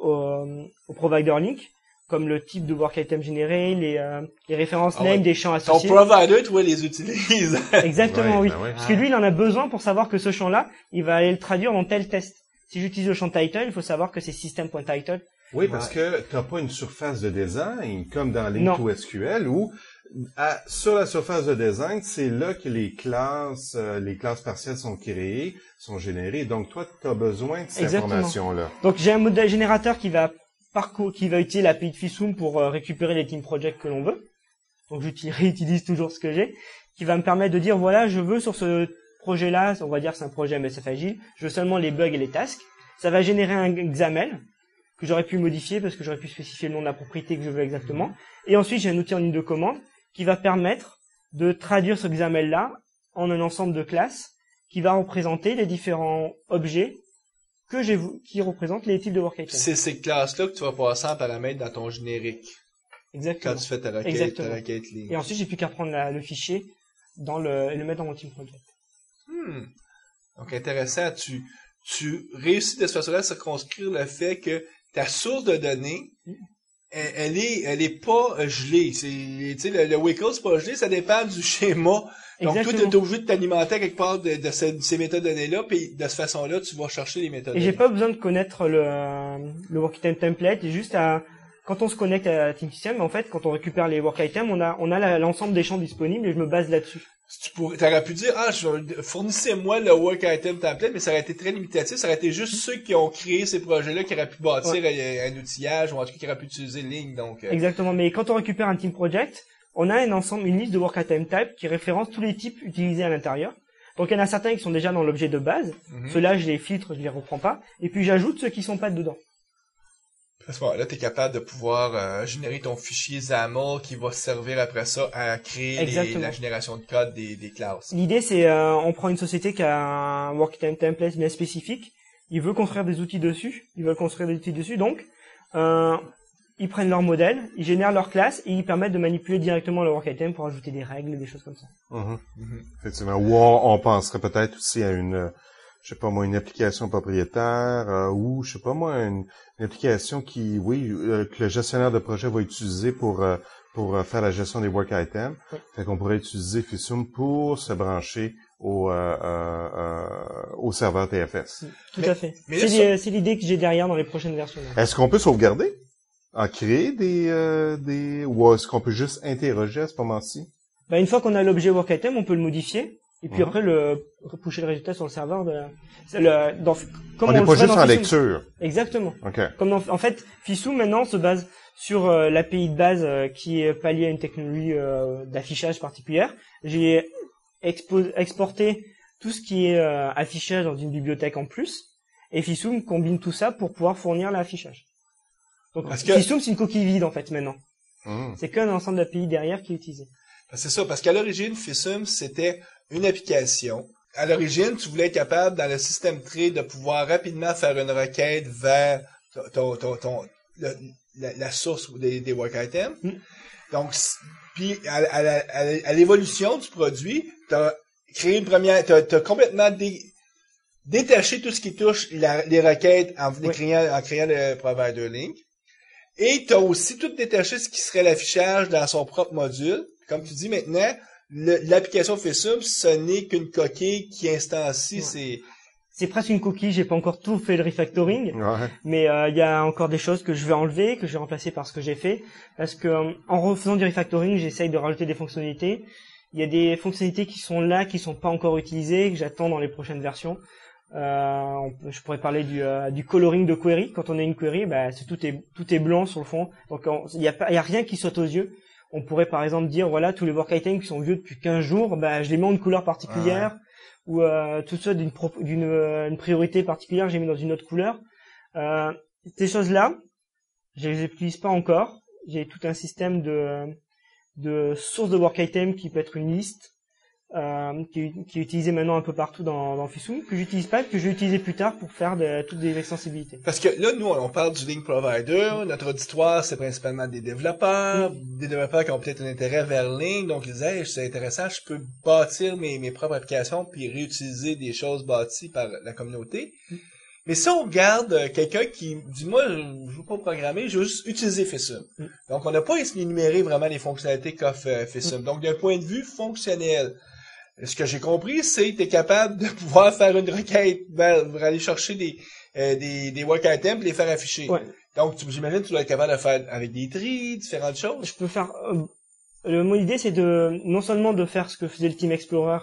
au provider link, comme le type de work item généré, les références name des champs associés. Ton provider, tu les utilise. Exactement, oui. Ouais. Parce que lui, il en a besoin pour savoir que ce champ-là, il va aller le traduire dans tel test. Si j'utilise le champ title, il faut savoir que c'est system.title. Oui, parce que t'as pas une surface de design, comme dans Link to SQL, où sur la surface de design, c'est là que les classes partielles sont créées, sont générées. Donc, toi, tu as besoin de cette information-là. Donc, j'ai un modèle générateur qui va utiliser l'API de Fisum pour récupérer les team projects que l'on veut. Donc, réutilise toujours ce que j'ai, qui va me permettre de dire, voilà, je veux sur ce projet-là, on va dire que c'est un projet MSF Agile, je veux seulement les bugs et les tasks. Ça va générer un XAML que j'aurais pu modifier parce que j'aurais pu spécifier le nom de la propriété que je veux exactement. Et ensuite, j'ai un outil en ligne de commande qui va permettre de traduire ce XAML-là en un ensemble de classes qui va représenter les différents objets qui représentent les types de work items. C'est ces classes-là que tu vas passer en paramètre dans ton générique. Exactement. Quand tu fais ta requête ligne. Et ensuite, j'ai plus qu'à prendre le fichier et le mettre dans mon team project. Donc, intéressant. Tu réussis de cette façon-là à circonscrire le fait que ta source de données, elle est pas gelée. Le Wickle, c'est pas gelé, ça dépend du schéma. Donc, toi, t'es obligé de t'alimenter quelque part de ces méthodes de données-là, puis de cette façon-là, tu vas chercher les méthodes. Et j'ai pas besoin de connaître le work item template, et juste quand on se connecte à Team System, en fait, quand on récupère les work items, on a l'ensemble des champs disponibles et je me base là-dessus. T'aurais pu dire, fournissez-moi le work item template, mais ça aurait été très limitatif. Ça aurait été juste ceux qui ont créé ces projets-là qui auraient pu bâtir un outillage, ou en tout cas qui auraient pu utiliser Ligne, donc. Exactement. Mais quand on récupère un team project, on a une liste de work item type qui référence tous les types utilisés à l'intérieur. Donc, il y en a certains qui sont déjà dans l'objet de base. Ceux-là, je les filtre, je les reprends pas. Et puis, j'ajoute ceux qui sont pas dedans. À ce moment-là, tu es capable de pouvoir générer ton fichier XAML qui va servir après ça à créer la génération de code des classes. L'idée, c'est on prend une société qui a un WorkAtem template bien spécifique. Ils veulent construire des outils dessus. Donc, ils prennent leur modèle, ils génèrent leur classe et ils permettent de manipuler directement le WorkAtem pour ajouter des règles, des choses comme ça. Effectivement. Ou on penserait peut-être aussi à une une application propriétaire ou je sais pas moi une application qui que le gestionnaire de projet va utiliser pour faire la gestion des work items. Oui. Fait qu'on pourrait utiliser Fisum pour se brancher au serveur TFS. Tout à fait. Mais C'est l'idée que j'ai derrière dans les prochaines versions. Est-ce qu'on peut sauvegarder? En créer des ou est-ce qu'on peut juste interroger à ce moment-ci? Une fois qu'on a l'objet WorkItem, on peut le modifier et puis après pusher le résultat sur le serveur On n'est pas juste en lecture. Exactement. OK. En fait, Fisum maintenant se base sur l'API de base qui est palliée à une technologie d'affichage particulière. J'ai exporté tout ce qui est affichage dans une bibliothèque en plus et Fisum combine tout ça pour pouvoir fournir l'affichage. Donc Fisum, c'est une coquille vide en fait maintenant. C'est qu'un ensemble d'API derrière qui est utilisé. C'est ça, parce qu'à l'origine, Fisum, c'était une application. À l'origine, tu voulais être capable, dans le système tree, de pouvoir rapidement faire une requête vers la source des work items. Donc, puis à l'évolution du produit, t'as créé une première, t'as complètement détaché tout ce qui touche les requêtes en créant le provider link. Et t'as aussi tout détaché ce qui serait l'affichage dans son propre module. Comme tu dis maintenant, l'application Fisum, ce n'est qu'une coquille qui instancie C'est presque une coquille, j'ai pas encore tout fait le refactoring, mais il y a encore des choses que je vais enlever, que je vais remplacer par ce que j'ai fait, parce que en refaisant du refactoring, j'essaye de rajouter des fonctionnalités. Il y a des fonctionnalités qui sont là, qui sont pas encore utilisées, que j'attends dans les prochaines versions. Je pourrais parler du coloring de query. Quand on a une query, tout est blanc sur le fond, donc il y a rien qui saute aux yeux. On pourrait par exemple dire voilà tous les work items qui sont vieux depuis 15 jours, je les mets en une couleur particulière ou tout ça d'une priorité particulière, j'ai mis dans une autre couleur. Ces choses-là, je les utilise pas encore. J'ai tout un système de sources de work items qui peut être une liste qui est utilisée maintenant un peu partout dans Fisum, que j'utilise pas, que je vais utiliser plus tard pour faire toutes des extensibilités. Parce que là, nous, on parle du link provider. Notre auditoire, c'est principalement des développeurs qui ont peut-être un intérêt vers Link. Donc, ils disent, hey, c'est intéressant, je peux bâtir mes propres applications puis réutiliser des choses bâties par la communauté. Mais si on regarde quelqu'un qui dit, moi, je veux pas programmer, je veux juste utiliser Fisum. Donc, on n'a pas énuméré vraiment les fonctionnalités qu'offre Fisum. Donc, d'un point de vue fonctionnel, ce que j'ai compris, c'est que tu es capable de pouvoir faire une requête pour aller chercher des work items et les faire afficher. Ouais. Donc, j'imagine que tu dois être capable de faire avec des trees, différentes choses. Je peux faire... mon idée, c'est non seulement de faire ce que faisait le Team Explorer,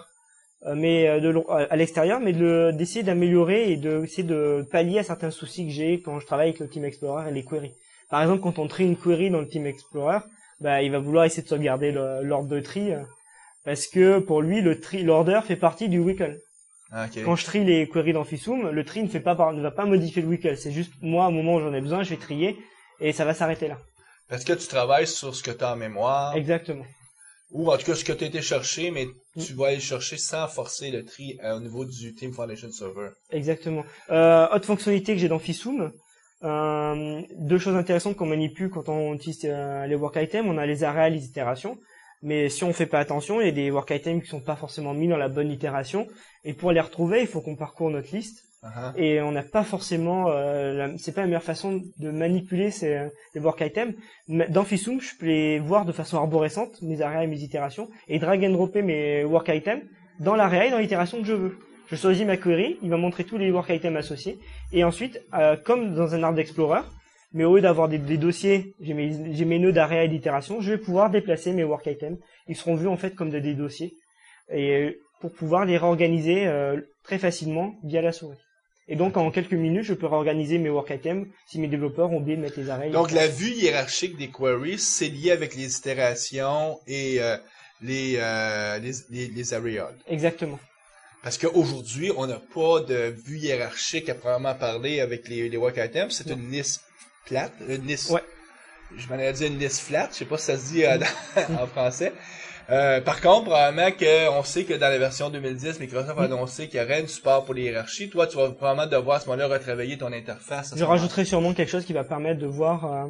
mais à l'extérieur, mais d'essayer d'améliorer et d'essayer de pallier à certains soucis que j'ai quand je travaille avec le Team Explorer et les queries. Par exemple, quand on trie une query dans le Team Explorer, il va vouloir essayer de sauvegarder l'ordre de tri, parce que pour lui, l'order fait partie du WCL. Okay. Quand je trie les queries dans Fisum, le tri ne va pas modifier le WCL. C'est juste moi, au moment où j'en ai besoin, je vais trier et ça va s'arrêter là. Parce que tu travailles sur ce que tu as en mémoire. Exactement. Ou en tout cas ce que tu as été chercher, mais tu vas aller chercher sans forcer le tri au niveau du Team Foundation Server. Exactement. Autre fonctionnalité que j'ai dans Fisum, deux choses intéressantes qu'on manipule quand on utilise les work items, on a les arrêts, les itérations. Mais si on fait pas attention, il y a des work items qui sont pas forcément mis dans la bonne itération. Et pour les retrouver, il faut qu'on parcourt notre liste. Et on n'a pas forcément, c'est pas la meilleure façon de manipuler les work items. Dans Fisum, je peux les voir de façon arborescente, mes arrêts et mes itérations, et drag and dropper mes work items dans l'arrêt et dans l'itération que je veux. Je choisis ma query, il va montrer tous les work items associés. Et ensuite, comme dans un arbre d'Explorer, mais au lieu d'avoir des dossiers, j'ai mes nœuds d'arrêt et d'itération, je vais pouvoir déplacer mes work items. Ils seront vus en fait comme des dossiers. Et pour pouvoir les réorganiser très facilement via la souris. Et donc en quelques minutes, je peux réorganiser mes work items si mes développeurs ont oublié de mettre les arrêts. Donc la vue hiérarchique des queries, c'est lié avec les itérations et les areas. Exactement. Parce qu'aujourd'hui, on n'a pas de vue hiérarchique à proprement parler avec les work items. C'est une liste plate, une liste. Ouais. Je m'en allais dire une liste flat, je sais pas si ça se dit en français. Par contre, probablement on sait que dans la version 2010, Microsoft a annoncé qu'il y aurait une support pour les hiérarchies. Toi, tu vas probablement devoir à ce moment-là retravailler ton interface. Je rajouterai sûrement quelque chose qui va permettre de voir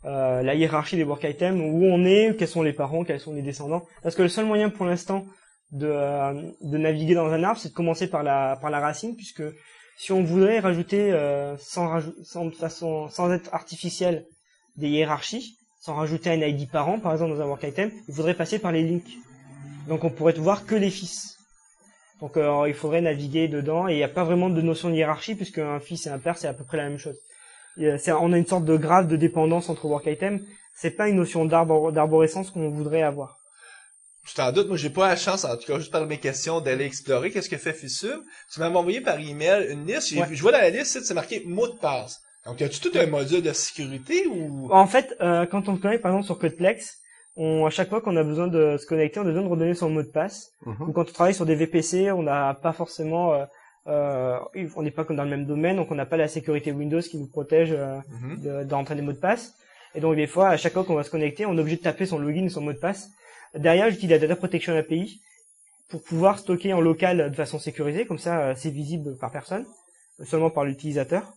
la hiérarchie des work items, où on est, quels sont les parents, quels sont les descendants. Parce que le seul moyen pour l'instant de naviguer dans un arbre, c'est de commencer par la racine, puisque si on voudrait rajouter sans être artificiel des hiérarchies, sans rajouter un ID parent, par exemple, dans un work item, il faudrait passer par les links. Donc on pourrait voir que les fils. Donc il faudrait naviguer dedans, et il n'y a pas vraiment de notion de hiérarchie, puisque un fils et un père, c'est à peu près la même chose. On a une sorte de graphe de dépendance entre work items, c'est pas une notion d'arborescence qu'on voudrait avoir. Je t'en doute, moi j'ai pas la chance, en tout cas juste par mes questions, d'aller explorer qu'est-ce que fait Fissum. Tu m'as envoyé par email une liste, Ouais. je vois dans la liste, c'est marqué mot de passe. Donc, as-tu tout un module de sécurité ou... En fait, quand on se connecte par exemple sur Codeplex, à chaque fois qu'on a besoin de se connecter, on a besoin de redonner son mot de passe. Ou quand on travaille sur des VPC, on n'a pas forcément, on n'est pas comme dans le même domaine, donc on n'a pas la sécurité Windows qui nous protège d'entrer des mots de passe. Et donc des fois, à chaque fois qu'on va se connecter, on est obligé de taper son login et son mot de passe. Derrière, j'utilise la Data Protection API pour pouvoir stocker en local de façon sécurisée, comme ça c'est visible par personne, seulement par l'utilisateur.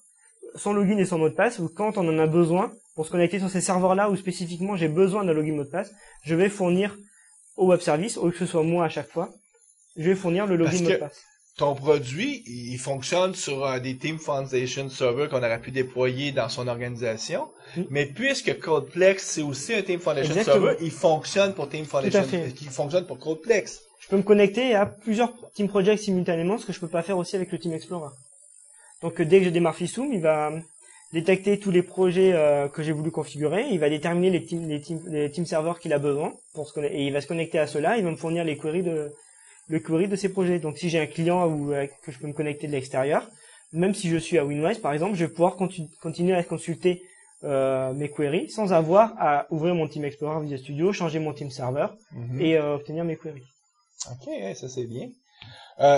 Son login et son mot de passe, ou quand on en a besoin pour se connecter sur ces serveurs-là où spécifiquement j'ai besoin d'un login mot de passe, je vais fournir au web service, au lieu que ce soit moi à chaque fois, je vais fournir le login mot de passe. Ton produit, il fonctionne sur des Team Foundation servers qu'on aurait pu déployer dans son organisation, mais puisque Codeplex c'est aussi un Team Foundation Exactement. server, il fonctionne pour Team Foundation, il fonctionne pour Codeplex. Je peux me connecter à plusieurs Team Projects simultanément, ce que je peux pas faire aussi avec le Team Explorer. Donc dès que je démarre Fissum, il va détecter tous les projets que j'ai voulu configurer, il va déterminer les team serveurs qu'il a besoin et il va se connecter à cela, il va me fournir les queries de ces projets. Donc si j'ai un client que je peux me connecter de l'extérieur, même si je suis à Winwise par exemple, je vais pouvoir continuer à consulter mes queries sans avoir à ouvrir mon Team Explorer Visual Studio, changer mon team server et obtenir mes queries. Ok, ça c'est bien.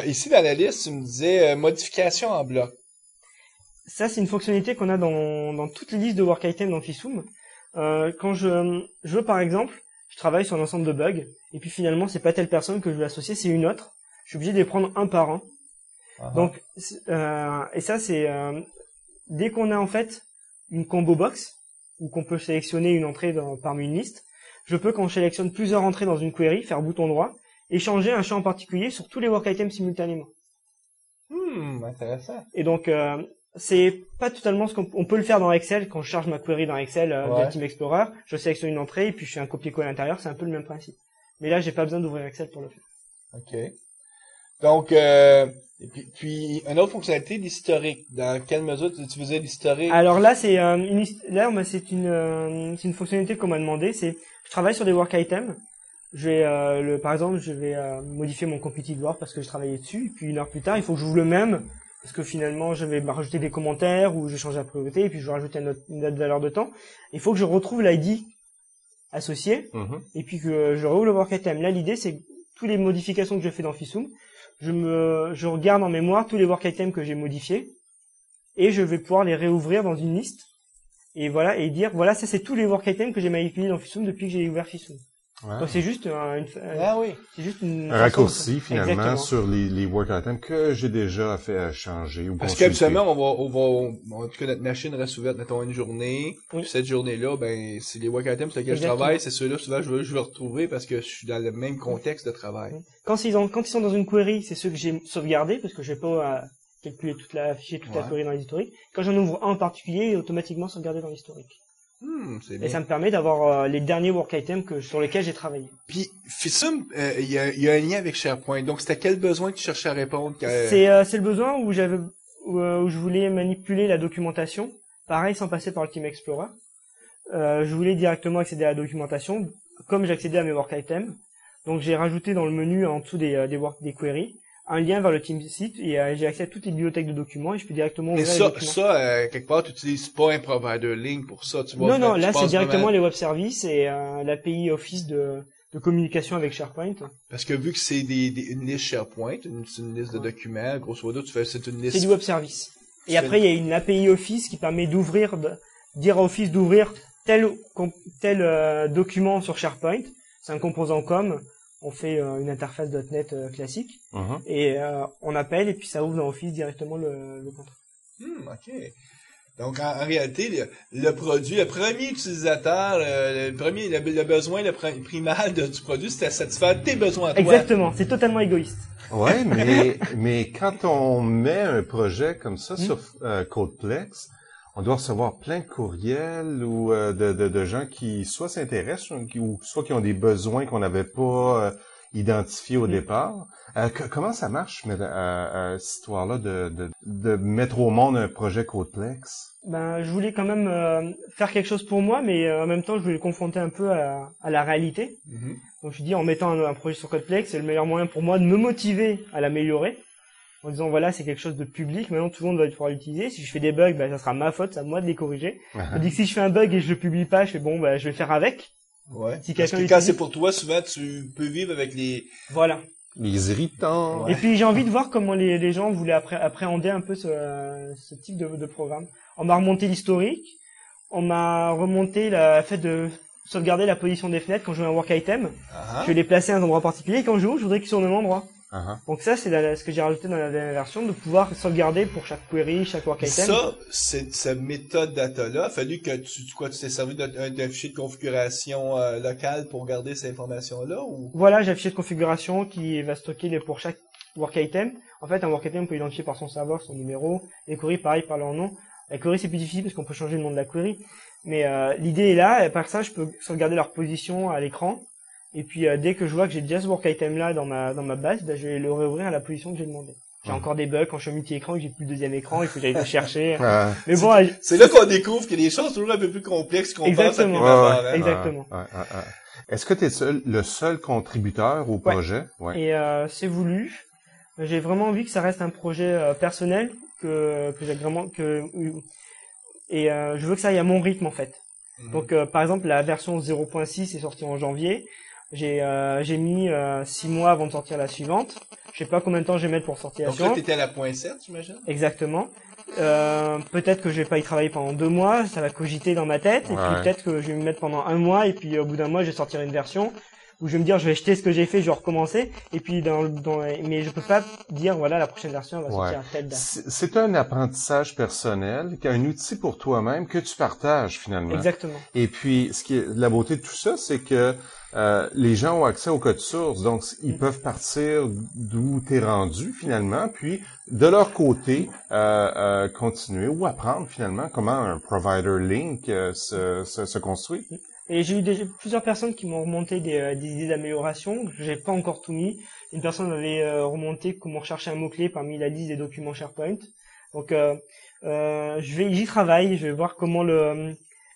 Ici dans la liste, tu me disais modification en bloc. Ça, c'est une fonctionnalité qu'on a dans toutes les listes de work items dans Fissum. Quand je veux, par exemple, je travaille sur un ensemble de bugs, et puis finalement, c'est pas telle personne que je veux associer, c'est une autre. Je suis obligé de les prendre un par un. Donc, et ça, c'est dès qu'on a en fait une combo box, où qu'on peut sélectionner une entrée parmi une liste, je peux, quand je sélectionne plusieurs entrées dans une query, faire bouton droit, et changer un champ en particulier sur tous les work items simultanément. Intéressant. Et donc, c'est pas totalement ce qu'on peut le faire dans Excel. Quand je charge ma query dans Excel de Team Explorer, je sélectionne une entrée et puis je fais un copier-coller à l'intérieur, c'est un peu le même principe. Mais là, j'ai pas besoin d'ouvrir Excel pour le faire. Ok. Donc, et puis une autre fonctionnalité, l'historique. Dans quelle mesure tu faisais l'historique? Alors là, c'est une fonctionnalité qu'on m'a demandé. C'est, je travaille sur des work items. Je vais, par exemple, je vais modifier mon competitive war parce que je travaillais dessus. Et puis une heure plus tard, il faut que j'ouvre le même. Parce que finalement, je vais rajouter des commentaires ou je vais changer la priorité et puis je vais rajouter une autre valeur de temps. Il faut que je retrouve l'ID associé et puis que je rouvre le work item. Là, l'idée, c'est que toutes les modifications que je fais dans Fissum, je regarde en mémoire tous les work items que j'ai modifiés et je vais pouvoir les réouvrir dans une liste et voilà, et dire, voilà, ça c'est tous les work items que j'ai manipulés dans Fissum depuis que j'ai ouvert Fissum. Ouais. Donc c'est juste c'est juste un raccourci finalement Exactement. sur les work items que j'ai déjà fait changer ou Parce consulter. qu'habituellement, en tout cas, notre machine reste ouverte, mettons, une journée. Oui. Puis cette journée-là, ben, c'est les work items sur lesquels je Exactement. travaille, c'est ceux-là, souvent, je veux retrouver parce que je suis dans le même contexte de travail. Quand ils sont dans une query, c'est ceux que j'ai sauvegardés parce que je vais pas calculer afficher toute la query dans l'historique. Quand j'en ouvre un en particulier, il est automatiquement sauvegardé dans l'historique. C'est Et bien. ça me permet d'avoir les derniers work items sur lesquels j'ai travaillé. Puis, Fissum, il y a un lien avec SharePoint. Donc, c'était quel besoin que tu cherchais à répondre? C'est le besoin où je voulais manipuler la documentation, pareil sans passer par le Team Explorer. Je voulais directement accéder à la documentation, comme j'accédais à mes work items. Donc j'ai rajouté dans le menu en dessous des queries un lien vers le Team Site et j'ai accès à toutes les bibliothèques de documents et je peux directement Mais ouvrir les documents. quelque part, tu n'utilises pas un provider link pour ça. Tu vas Non, tu là passes c'est directement vraiment- les web services et l'API Office de communication avec SharePoint. Parce que vu que c'est une liste SharePoint, c'est une liste de documents, grosso modo, c'est une liste... C'est du web service. Et après il y a une API Office qui permet d'ouvrir dire à Office d'ouvrir tel document sur SharePoint. C'est un composant com. On fait une interface .NET classique et on appelle et puis ça ouvre dans Office directement le contrat. OK. Donc, en réalité, le produit, le premier utilisateur, le besoin primal du produit, c'était satisfaire tes besoins à toi. Exactement. C'est totalement égoïste. Ouais, mais quand on met un projet comme ça sur Codeplex, on doit recevoir plein de courriels ou de gens qui soit s'intéressent ou soit qui ont des besoins qu'on n'avait pas identifiés au départ. Comment ça marche, cette histoire-là de mettre au monde un projet Codeplex? Ben, je voulais quand même faire quelque chose pour moi, mais en même temps, je voulais le confronter un peu à la réalité. Donc, je dis, en mettant un projet sur Codeplex, c'est le meilleur moyen pour moi de me motiver à l'améliorer. En disant, voilà, c'est quelque chose de public, maintenant tout le monde va pouvoir l'utiliser. Si je fais des bugs, ben, ça sera ma faute, c'est à moi de les corriger. Je dis que si je fais un bug et je le publie pas, je fais bon, ben, je vais faire avec. Ouais. Si Parce que quand c'est pour toi, souvent, tu peux vivre avec les... Voilà. Les irritants. Et puis, j'ai envie de voir comment les gens voulaient appréhender un peu ce type de programme. On m'a remonté l'historique. On m'a remonté le fait de sauvegarder la position des fenêtres quand je veux un work item. Je vais les placer à un endroit particulier et quand je joue, je voudrais qu'ils soient au même endroit. Donc ça, c'est ce que j'ai rajouté dans la dernière version, de pouvoir sauvegarder pour chaque query, chaque work item. Ça, cette méthode data-là, a fallu que tu t'es servi d'un fichier de configuration local pour garder cette information-là ou? Voilà, j'ai un fichier de configuration qui va stocker pour chaque work item. En fait, un work item, on peut l'identifier par son serveur, son numéro. Les queries, pareil, par leur nom. La query, c'est plus difficile parce qu'on peut changer le nom de la query. Mais l'idée est là, et par ça, je peux sauvegarder leur position à l'écran. Et puis dès que je vois que j'ai déjà ce work item là dans ma base, ben, je vais le réouvrir à la position que j'ai demandé. J'ai encore des bugs quand je suis multi-écran et que j'ai plus le deuxième écran, il faut que j'aille le chercher. Mais bon, c'est là qu'on découvre qu'il y a des choses toujours un peu plus complexes qu'on pense à préparer. Exactement. Est-ce que tu es le seul contributeur au projet? Ouais. Et c'est voulu. J'ai vraiment envie que ça reste un projet personnel que j'ai vraiment je veux que ça aille à mon rythme en fait. Donc par exemple la version 0.6 est sortie en janvier. J'ai mis 6 mois avant de sortir la suivante. Je sais pas combien de temps je vais mettre pour sortir la suivante. Donc là t'étais à la point 7, j'imagine. Exactement. Peut-être que je vais pas y travailler pendant 2 mois, ça va cogiter dans ma tête. Et puis peut-être que je vais me mettre pendant 1 mois et puis au bout d'un mois je vais sortir une version où je vais me dire je vais jeter ce que j'ai fait, je vais recommencer. Et puis mais je peux pas dire voilà la prochaine version elle va sortir à telle date. C'est un apprentissage personnel, un outil pour toi-même que tu partages finalement. Exactement. Et puis ce qui est la beauté de tout ça, c'est que les gens ont accès au code source, donc ils peuvent partir d'où t'es rendu finalement, puis de leur côté continuer ou apprendre finalement comment un provider link se construit. Et j'ai eu plusieurs personnes qui m'ont remonté des idées d'amélioration. J'ai pas encore tout mis. Une personne m'avait remonté comment rechercher un mot-clé parmi la liste des documents SharePoint. Donc j'y travaille, je vais voir comment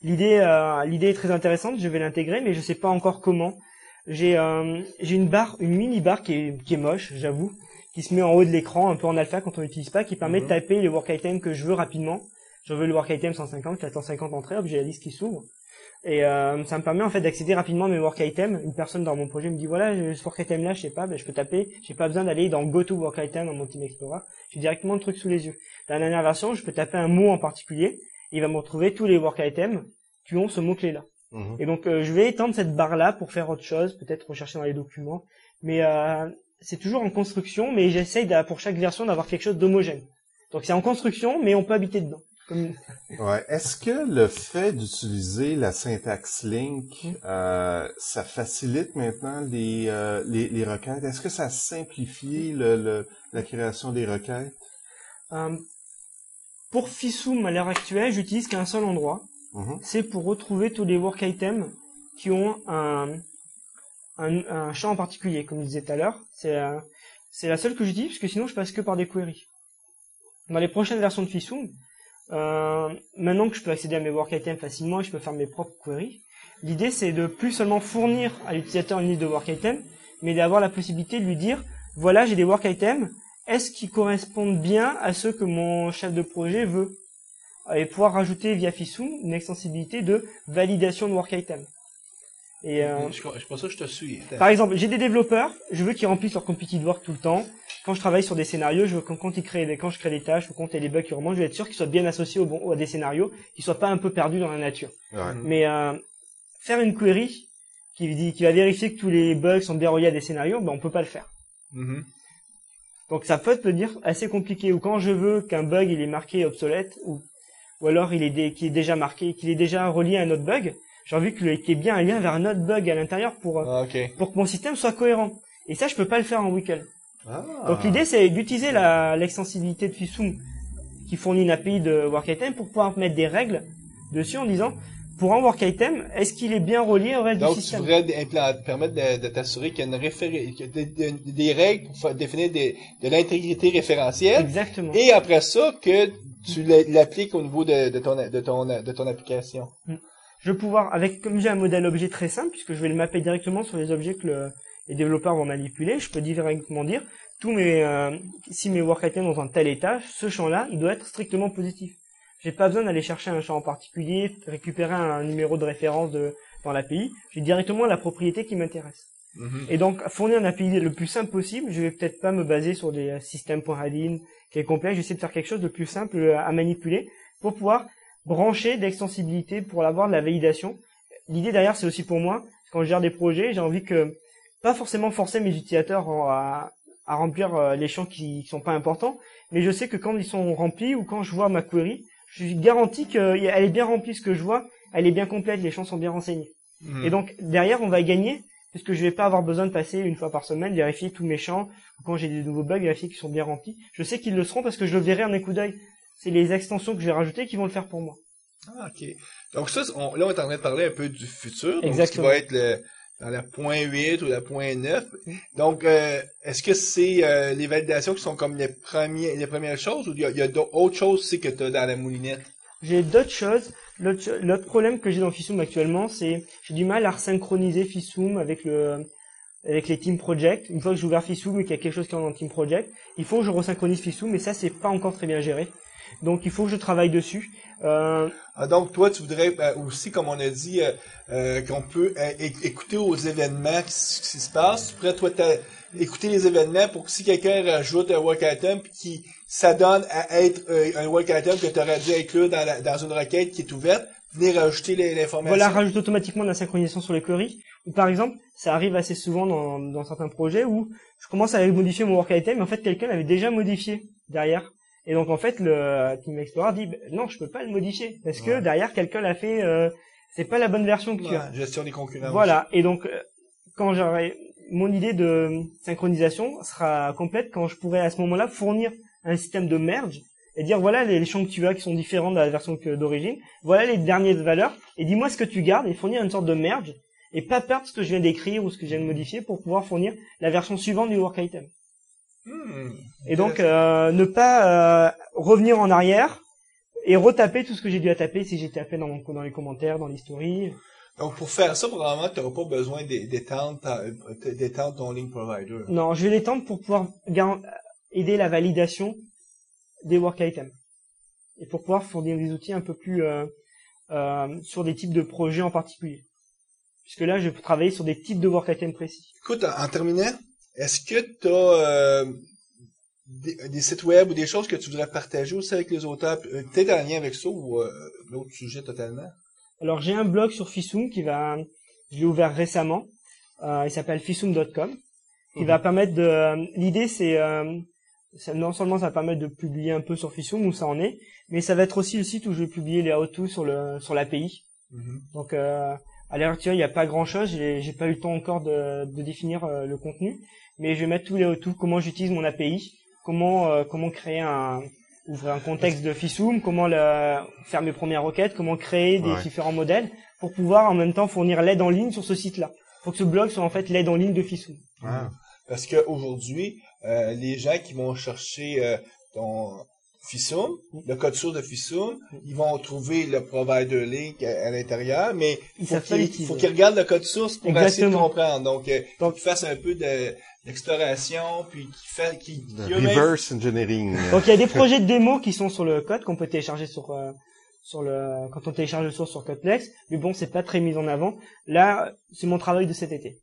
l'idée est très intéressante, je vais l'intégrer, mais je sais pas encore comment. J'ai une mini barre qui est moche, j'avoue, qui se met en haut de l'écran, un peu en alpha quand on l'utilise pas, qui permet de taper les work items que je veux rapidement. Je veux le work item 150, j'attends 50 entrées, hop, j'ai la liste qui s'ouvre. Et ça me permet en fait d'accéder rapidement à mes work items. Une personne dans mon projet me dit voilà, ce work item là, je sais pas, ben, je peux taper, j'ai pas besoin d'aller dans Go to work item dans mon Team Explorer. J'ai directement le truc sous les yeux. Dans la dernière version, je peux taper un mot en particulier, et il va me retrouver tous les work items qui ont ce mot-clé là. Et donc je vais étendre cette barre là pour faire autre chose, peut-être rechercher dans les documents, mais c'est toujours en construction, mais j'essaye pour chaque version d'avoir quelque chose d'homogène. Donc c'est en construction, mais on peut habiter dedans. Ouais. Est-ce que le fait d'utiliser la syntaxe link, ça facilite maintenant les requêtes? Est-ce que ça simplifie la création des requêtes? Pour Fisum, à l'heure actuelle, j'utilise qu'un seul endroit. C'est pour retrouver tous les work items qui ont un champ en particulier, comme je disais tout à l'heure. C'est la seule que j'utilise, parce que sinon je passe que par des queries. Dans les prochaines versions de Fisum, maintenant que je peux accéder à mes work items facilement et je peux faire mes propres queries, l'idée c'est de plus seulement fournir à l'utilisateur une liste de work items, mais d'avoir la possibilité de lui dire voilà, j'ai des work items, est-ce qu'ils correspondent bien à ceux que mon chef de projet veut? Et pouvoir rajouter via Fisum une extensibilité de validation de work item. Et Je pense que je te suis. par exemple, j'ai des développeurs, je veux qu'ils remplissent leur completed work tout le temps. Quand je travaille sur des scénarios, je veux quand je crée des tâches ou quand il y a des bugs qui remontent, je veux être sûr qu'ils soient bien associés à des scénarios, qu'ils soient pas un peu perdus dans la nature. Ouais. Mais faire une query qui va vérifier que tous les bugs sont bien reliés à des scénarios, ben on peut pas le faire. Mhm. Donc ça peut devenir assez compliqué. Ou quand je veux qu'un bug il est marqué obsolète ou alors qu'il est déjà marqué, qu'il est déjà relié à un autre bug, j'ai envie qu'il y ait bien un lien vers un autre bug à l'intérieur pour Ok. que mon système soit cohérent. Et ça, je peux pas le faire en Wickle. Ah. Donc l'idée, c'est d'utiliser l'extensibilité de Fisum qui fournit une API de WorkItem pour pouvoir mettre des règles dessus en disant, pour un WorkItem, est-ce qu'il est bien relié au reste Donc, du tu système? voudrais permettre de t'assurer qu'il y a des règles pour définir de l'intégrité référentielle. Exactement. Et après ça, que tu l'appliques au niveau de ton application. Je vais pouvoir, comme j'ai un modèle objet très simple, puisque je vais le mapper directement sur les objets que les développeurs vont manipuler, je peux directement dire, si mes WorkItems sont dans un tel état, ce champ-là, il doit être strictement positif. J'ai pas besoin d'aller chercher un champ en particulier, récupérer un numéro de référence dans l'API. J'ai directement la propriété qui m'intéresse. Mhm. Et donc, fournir un API le plus simple possible, je vais peut-être pas me baser sur des systèmes.add-in qui est complexe. J'essaie de faire quelque chose de plus simple à manipuler pour pouvoir brancher d'extensibilité pour avoir de la validation. L'idée derrière, c'est aussi pour moi, quand je gère des projets, j'ai envie que, pas forcément forcer mes utilisateurs à remplir les champs qui sont pas importants, mais je sais que quand ils sont remplis ou quand je vois ma query, je suis garanti qu'elle est bien remplie, ce que je vois, elle est bien complète, les champs sont bien renseignés. Mhm. Et donc, derrière, on va gagner, puisque je vais pas avoir besoin de passer une fois par semaine, vérifier tous mes champs, ou quand j'ai des nouveaux bugs, vérifier qu'ils sont bien remplis. Je sais qu'ils le seront parce que je le verrai en un coup d'œil. C'est les extensions que je vais rajouter qui vont le faire pour moi. Ah, ok. Donc ça, là, on est en train de parler un peu du futur. Donc, Exactement. ce qui va être dans la point 8 ou la point 9. Donc, est-ce que c'est les validations qui sont comme les premières choses ou il y a d'autres choses aussi que tu as dans la moulinette? J'ai d'autres choses. L'autre problème que j'ai dans Fisum actuellement, c'est j'ai du mal à resynchroniser Fisum avec les Team Project. Une fois que j'ai ouvert Fisum et qu'il y a quelque chose qui est dans Team Project, il faut que je resynchronise Fisum, mais ça, c'est pas encore très bien géré. Donc, il faut que je travaille dessus. Donc, toi, tu voudrais aussi, comme on a dit, qu'on peut écouter aux événements ce qui se passe. Tu pourrais, toi, écouter les événements pour que si quelqu'un rajoute un work item puis qui s'adonne à être un work item que tu aurais dû inclure dans une requête qui est ouverte, venir rajouter l'information. Voilà, rajoute automatiquement de la synchronisation sur les queries. Ou par exemple, ça arrive assez souvent dans certains projets où je commence à modifier mon work item, mais en fait, quelqu'un l'avait déjà modifié derrière. Et donc, en fait, le Team Explorer dit, non, je peux pas le modifier. Parce que derrière, quelqu'un l'a fait, c'est pas la bonne version que tu as. Gestion des concurrents. Voilà. Et donc, mon idée de synchronisation sera complète quand je pourrai à ce moment-là fournir un système de merge et dire voilà les champs que tu as qui sont différents de la version d'origine, voilà les dernières valeurs et dis-moi ce que tu gardes et fournir une sorte de merge et pas perdre ce que je viens d'écrire ou ce que je viens de modifier pour pouvoir fournir la version suivante du work item. Et donc ne pas revenir en arrière et retaper tout ce que j'ai dû taper si j'ai tapé dans les commentaires, dans l'history. Donc, pour faire ça, probablement, tu n'auras pas besoin d'étendre ton link provider. Non, je vais l'étendre pour pouvoir aider la validation des work items. Et pour pouvoir fournir des outils un peu plus sur des types de projets en particulier. Puisque là, je vais travailler sur des types de work items précis. Écoute, en terminant, est-ce que tu as des sites web ou des choses que tu voudrais partager aussi avec les auteurs, peut-être en lien avec ça ou l'autre sujet totalement? Alors, j'ai un blog sur Fisum je l'ai ouvert récemment. Il s'appelle fisum.com, qui va permettre l'idée c'est, non seulement ça va permettre de publier un peu sur Fisum où ça en est, mais ça va être aussi le site où je vais publier les how-to sur l'API. Donc, à l'heure actuelle, il n'y a pas grand chose. J'ai pas eu le temps encore de définir le contenu, mais je vais mettre tous les how-to, comment j'utilise mon API, comment créer ouvrir un contexte de Fisum, comment faire mes premières requêtes, comment créer des différents modèles pour pouvoir en même temps fournir l'aide en ligne sur ce site-là. Faut que ce blog soit en fait l'aide en ligne de Fisum. Ah. Parce que aujourd'hui, les gens qui vont chercher ton Fisum, le code source de Fisum, ils vont trouver le provider link à l'intérieur, mais il faut qu'ils regardent le code source pour essayer de comprendre. Donc qu'ils fassent un peu d'exploration, puis qu'ils reverse engineering. Donc il y a des projets de démo qui sont sur le code qu'on peut télécharger sur quand on télécharge le source sur Codeplex. Mais bon, c'est pas très mis en avant. Là, c'est mon travail de cet été.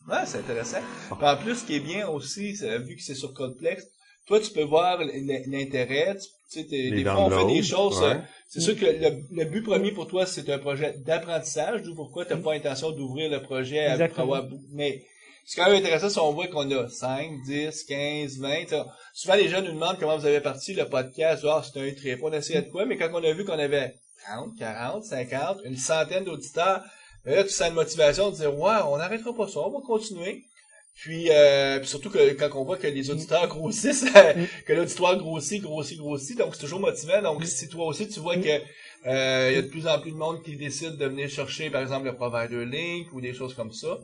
Ouais, c'est intéressant. En plus, ce qui est bien aussi, vu que c'est sur Codeplex, toi, tu peux voir l'intérêt. Tu sais, des fois, on fait des choses. Ouais. C'est sûr que le but premier pour toi, c'est un projet d'apprentissage. D'où pourquoi tu n'as pas l'intention d'ouvrir le projet pour avoir... Mais c'est quand même intéressant si on voit qu'on a 5, 10, 15, 20. Souvent, les gens nous demandent comment vous avez parti le podcast. Ah, c'est un trip. On essayait de quoi? Mais quand on a vu qu'on avait 30, 40, 50, une centaine d'auditeurs, là, tu sens une motivation de dire, ouais, on n'arrêtera pas ça, on va continuer. Puis surtout que quand on voit que les auditeurs grossissent, que l'auditoire grossit, donc c'est toujours motivant. Donc si toi aussi tu vois que y a de plus en plus de monde qui décide de venir chercher, par exemple, le provider link ou des choses comme ça,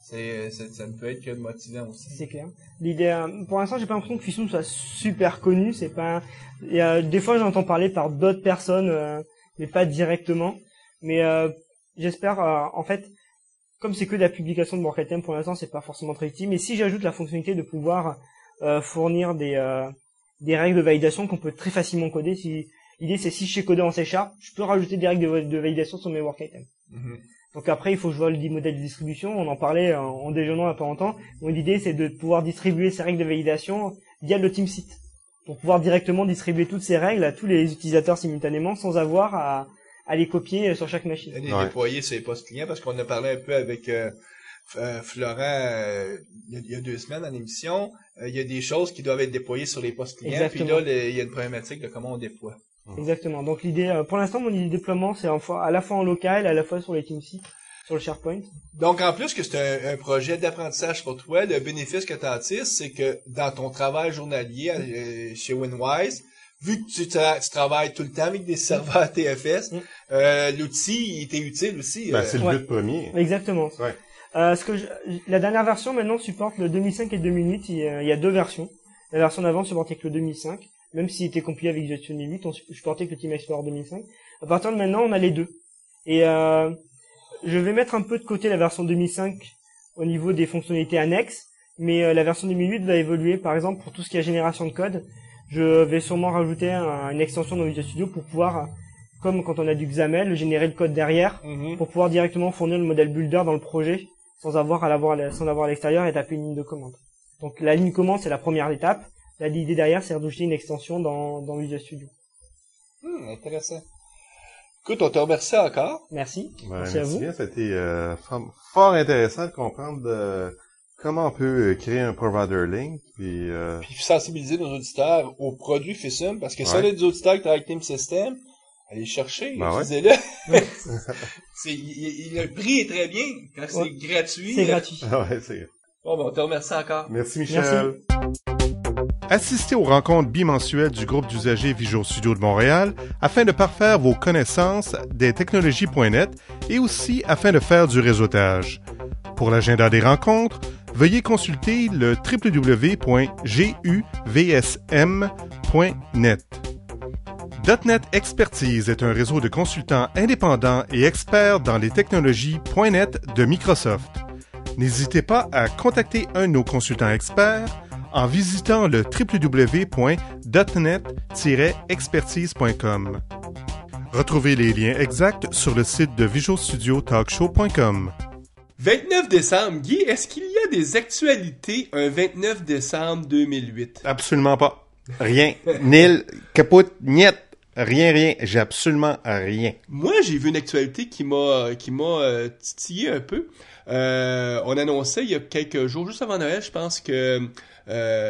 ça ne peut être que motivant aussi. C'est clair. L'idée, pour l'instant, j'ai pas l'impression que Fissoun soit super connu. C'est pas. Des fois, j'entends parler par d'autres personnes, mais pas directement. Mais j'espère, en fait. Comme c'est que de la publication de WorkItem pour l'instant, c'est pas forcément très utile. Mais si j'ajoute la fonctionnalité de pouvoir fournir des règles de validation qu'on peut très facilement coder, l'idée c'est si je sais coder en C#, je peux rajouter des règles de validation sur mes WorkItem. Mm-hmm. Donc après, il faut que je vois le modèle de distribution. On en parlait en déjeunant il y a pas longtemps. Donc l'idée c'est de pouvoir distribuer ces règles de validation via le TeamSite, pour pouvoir directement distribuer toutes ces règles à tous les utilisateurs simultanément sans avoir à les copier sur chaque machine. Les déployer sur les postes clients, parce qu'on a parlé un peu avec Florent il y a 2 semaines dans l'émission. Il y a des choses qui doivent être déployées sur les postes clients. Exactement. Puis là, il y a une problématique de comment on déploie. Exactement. Donc l'idée, pour l'instant, mon idée de déploiement, c'est à la fois en local, à la fois sur les TeamSite, sur le SharePoint. Donc en plus que c'est un projet d'apprentissage pour toi, le bénéfice que tu en tires, c'est que dans ton travail journalier chez Winwise, vu que tu travailles tout le temps avec des serveurs TFS, l'outil, il t'est utile aussi. C'est le but premier. Exactement. Ouais. La dernière version maintenant supporte le 2005 et le 2008. Il y a 2 versions. La version d'avant supportait que le 2005. Même s'il était compilé avec Visual Studio 8, on supportait que le Team Explorer 2005. À partir de maintenant, on a les deux. Et je vais mettre un peu de côté la version 2005 au niveau des fonctionnalités annexes. Mais la version 2008 va évoluer, par exemple, pour tout ce qui est génération de code. Je vais sûrement rajouter une extension dans Visual Studio pour pouvoir, comme quand on a du XAML, générer le code derrière, pour pouvoir directement fournir le modèle builder dans le projet, sans avoir à l'extérieur et taper une ligne de commande. Donc la ligne commande, c'est la première étape. Là, l'idée derrière, c'est d'ajouter une extension dans Visual Studio. Intéressant. Écoute, on te remercie encore. Merci. Merci à vous. Bien, c'était fort intéressant de comprendre comment on peut créer un provider link, puis sensibiliser nos auditeurs aux produits FISUM, parce que si on a des auditeurs qui travaillent avec Team System, allez chercher, utilisez-le. Le prix est très bien, quand c'est gratuit. C'est gratuit. C'est... Bon, on te remercie encore. Merci Michel. Assistez aux rencontres bimensuelles du groupe d'usagers Visual Studio de Montréal afin de parfaire vos connaissances des technologies.net et aussi afin de faire du réseautage. Pour l'agenda des rencontres, veuillez consulter le www.guvsm.net. .NET Expertise est un réseau de consultants indépendants et experts dans les technologies .NET de Microsoft. N'hésitez pas à contacter un de nos consultants experts en visitant le www.net-expertise.com. Retrouvez les liens exacts sur le site de visualstudiotalkshow.com. 29 décembre, Guy, est-ce qu'il y a des actualités un 29 décembre 2008? Absolument pas. Rien. Nil, caput, niet. Rien. J'ai absolument rien. Moi, j'ai vu une actualité qui m'a titillé un peu. On annonçait il y a quelques jours, juste avant Noël, je pense que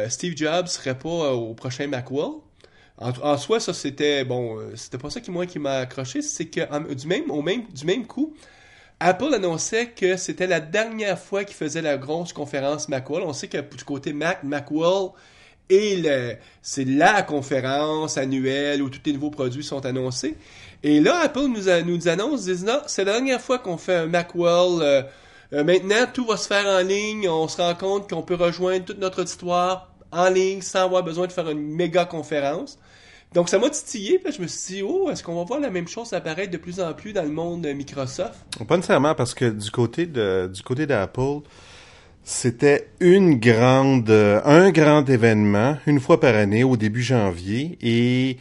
Steve Jobs serait pas au prochain Macworld. En soi, ça c'était c'était pas ça qui m'a accroché, c'est que du même coup, Apple annonçait que c'était la dernière fois qu'il faisait la grosse conférence Macworld. On sait que du côté Macworld c'est la conférence annuelle où tous les nouveaux produits sont annoncés. Et là, Apple nous annonce, disent non, c'est la dernière fois qu'on fait un Macworld. Maintenant, tout va se faire en ligne. On se rend compte qu'on peut rejoindre toute notre auditoire en ligne sans avoir besoin de faire une méga conférence. Donc, ça m'a titillé. Puis là, je me suis dit, est-ce qu'on va voir la même chose apparaître de plus en plus dans le monde Microsoft? Pas nécessairement, parce que du côté d'Apple, c'était un grand événement, une fois par année, au début janvier, et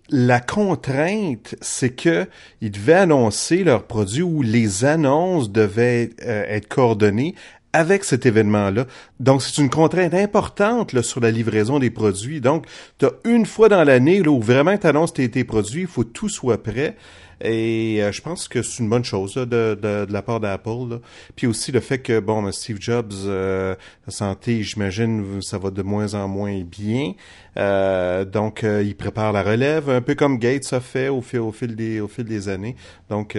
la contrainte, c'est que ils devaient annoncer leurs produits ou les annonces devaient être coordonnées avec cet événement-là. Donc, c'est une contrainte importante là, sur la livraison des produits. Donc, tu as une fois dans l'année là, où vraiment tu annonces tes produits, il faut que tout soit prêt. Et je pense que c'est une bonne chose là, de la part d'Apple. Là. Puis aussi le fait que, bon, Steve Jobs, la santé, j'imagine, ça va de moins en moins bien. Donc, il prépare la relève, un peu comme Gates a fait au fil des années. Donc,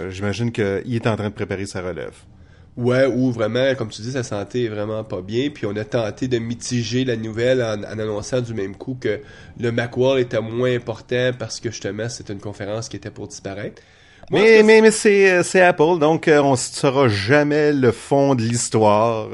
j'imagine qu'il est en train de préparer sa relève. Ouais, ou vraiment, comme tu dis, sa santé est vraiment pas bien. Puis on a tenté de mitiger la nouvelle en annonçant du même coup que le Macworld était moins important parce que justement, c'était une conférence qui était pour disparaître. Moi, Mais c'est Apple, donc on ne saura jamais le fond de l'histoire.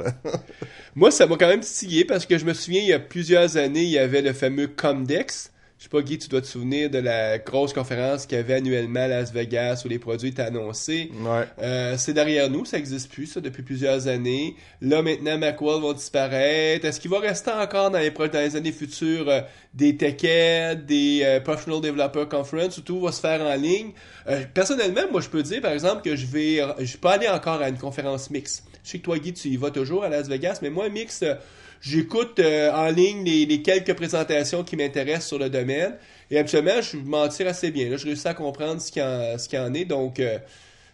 Moi, ça m'a quand même titillé parce que je me souviens, il y a plusieurs années, il y avait le fameux Comdex. Je sais pas, Guy, tu dois te souvenir de la grosse conférence qu'il y avait annuellement à Las Vegas où les produits étaient annoncés. Ouais. C'est derrière nous, ça existe plus, ça, depuis plusieurs années. Là, maintenant, Macworld va disparaître. Est-ce qu'il va rester encore dans les années futures des TechEd, des Professional Developer Conference où tout va se faire en ligne? Personnellement, moi, je peux dire, par exemple, que je suis pas allé encore à une conférence mixte. Je sais que toi, Guy, tu y vas toujours à Las Vegas, mais moi, mixte... J'écoute en ligne les quelques présentations qui m'intéressent sur le domaine. Et habituellement, je m'en tire assez bien. Là, je réussis à comprendre ce qu'il y en est. Donc,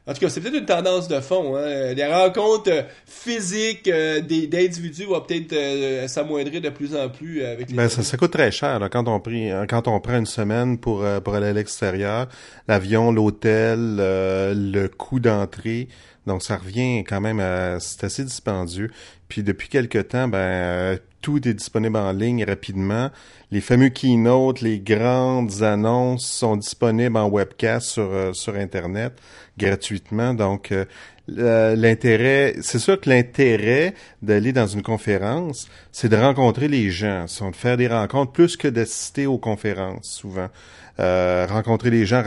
en tout cas, c'est peut-être une tendance de fond. Hein. Les rencontres physiques d'individus vont peut-être s'amoindrir de plus en plus avec les... Ben, ça coûte très cher là, quand on prend une semaine pour aller à l'extérieur. L'avion, l'hôtel, le coût d'entrée. Donc, ça revient quand même c'est assez dispendieux. Puis, depuis quelque temps, tout est disponible en ligne rapidement. Les fameux keynotes, les grandes annonces sont disponibles en webcast sur Internet gratuitement. Donc, c'est sûr que l'intérêt d'aller dans une conférence, c'est de rencontrer les gens, c'est de faire des rencontres plus que d'assister aux conférences, souvent. Rencontrer les gens,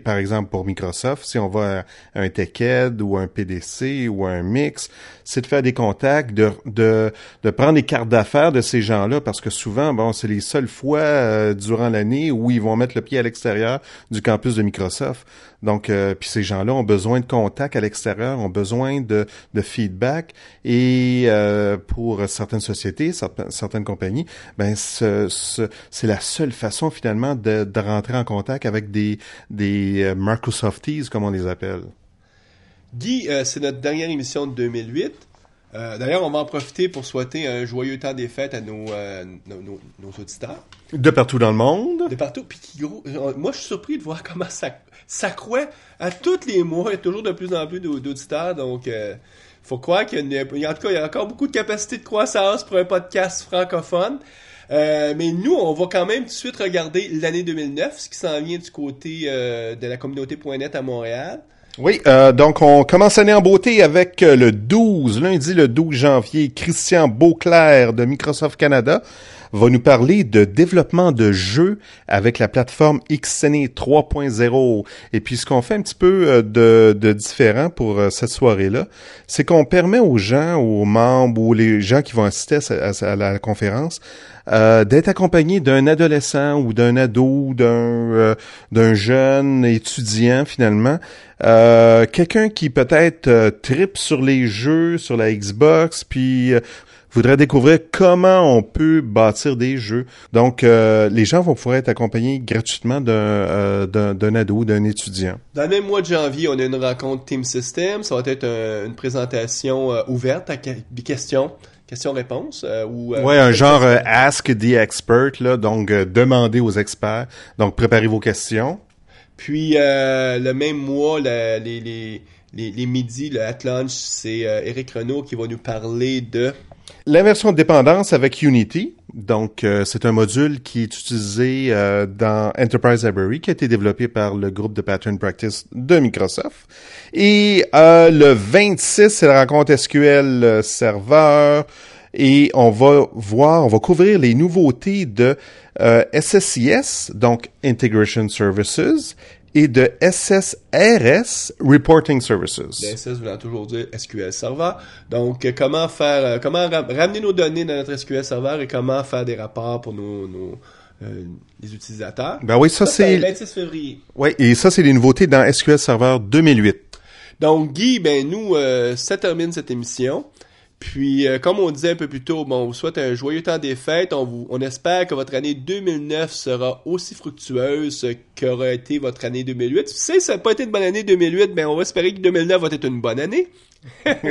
par exemple pour Microsoft, si on va à un TechEd ou un PDC ou un Mix, c'est de faire des contacts, de prendre les cartes d'affaires de ces gens-là, parce que souvent, bon, c'est les seules fois durant l'année où ils vont mettre le pied à l'extérieur du campus de Microsoft. Donc, puis ces gens-là ont besoin de contacts à l'extérieur, ont besoin de feedback, et pour certaines sociétés, certaines compagnies, c'est la seule façon finalement de rentrer en contact avec des Microsofties, comme on les appelle. Guy, c'est notre dernière émission de 2008. D'ailleurs, on va en profiter pour souhaiter un joyeux temps des fêtes à nos auditeurs. De partout dans le monde. De partout. Puis gros, moi, je suis surpris de voir comment ça croît à tous les mois. Il y a toujours de plus en plus d'auditeurs. Donc, faut croire qu'il y a encore beaucoup de capacité de croissance pour un podcast francophone. Mais nous, on va quand même tout de suite regarder l'année 2009, ce qui s'en vient du côté de la communauté.net à Montréal. Oui, donc on commence l'année en beauté avec lundi le 12 janvier, Christian Beauclair de Microsoft Canada va nous parler de développement de jeux avec la plateforme Xene 3.0. Et puis ce qu'on fait un petit peu de différent pour cette soirée-là, c'est qu'on permet aux gens, aux membres ou les gens qui vont assister à la conférence d'être accompagnés d'un adolescent ou d'un ado, d'un jeune étudiant finalement, quelqu'un qui peut-être tripe sur les jeux, sur la Xbox, puis voudrait découvrir comment on peut bâtir des jeux. Donc, les gens vont pouvoir être accompagnés gratuitement d'un ado, d'un étudiant. Dans le même mois de janvier, on a une rencontre Team System. Ça va être une présentation ouverte à des questions-réponses. Ouais, un genre Ask the Expert, là, donc demandez aux experts. Donc, préparez vos questions. Puis, le même mois, les midis, le At Lunch, c'est Éric Renaud qui va nous parler de... L'inversion de dépendance avec Unity. Donc, c'est un module qui est utilisé dans Enterprise Library, qui a été développé par le groupe de Pattern Practice de Microsoft. Et le 26, c'est la rencontre SQL Server. Et on va couvrir les nouveautés de SSIS, donc Integration Services, et de SSRS, Reporting Services. Le SS voulant toujours dire SQL Server. Donc, comment ramener nos données dans notre SQL Server et comment faire des rapports pour nos les utilisateurs. Ben oui, ça C'est le c'est... 26 février. Ouais, et ça c'est les nouveautés dans SQL Server 2008. Donc, Guy, ben nous, ça termine cette émission. Puis, comme on disait un peu plus tôt, bon, on vous souhaite un joyeux temps des fêtes. On espère que votre année 2009 sera aussi fructueuse qu'aura été votre année 2008. Si ça n'a pas été une bonne année 2008, ben on va espérer que 2009 va être une bonne année.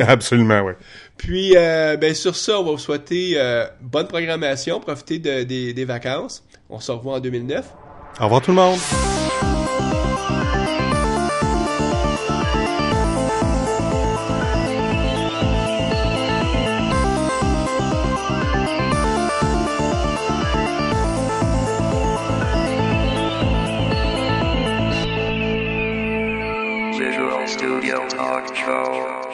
Absolument, oui. Puis, ben sur ça, on va vous souhaiter bonne programmation, profitez des vacances. On se revoit en 2009. Au revoir tout le monde. Visual Studio Talk Show.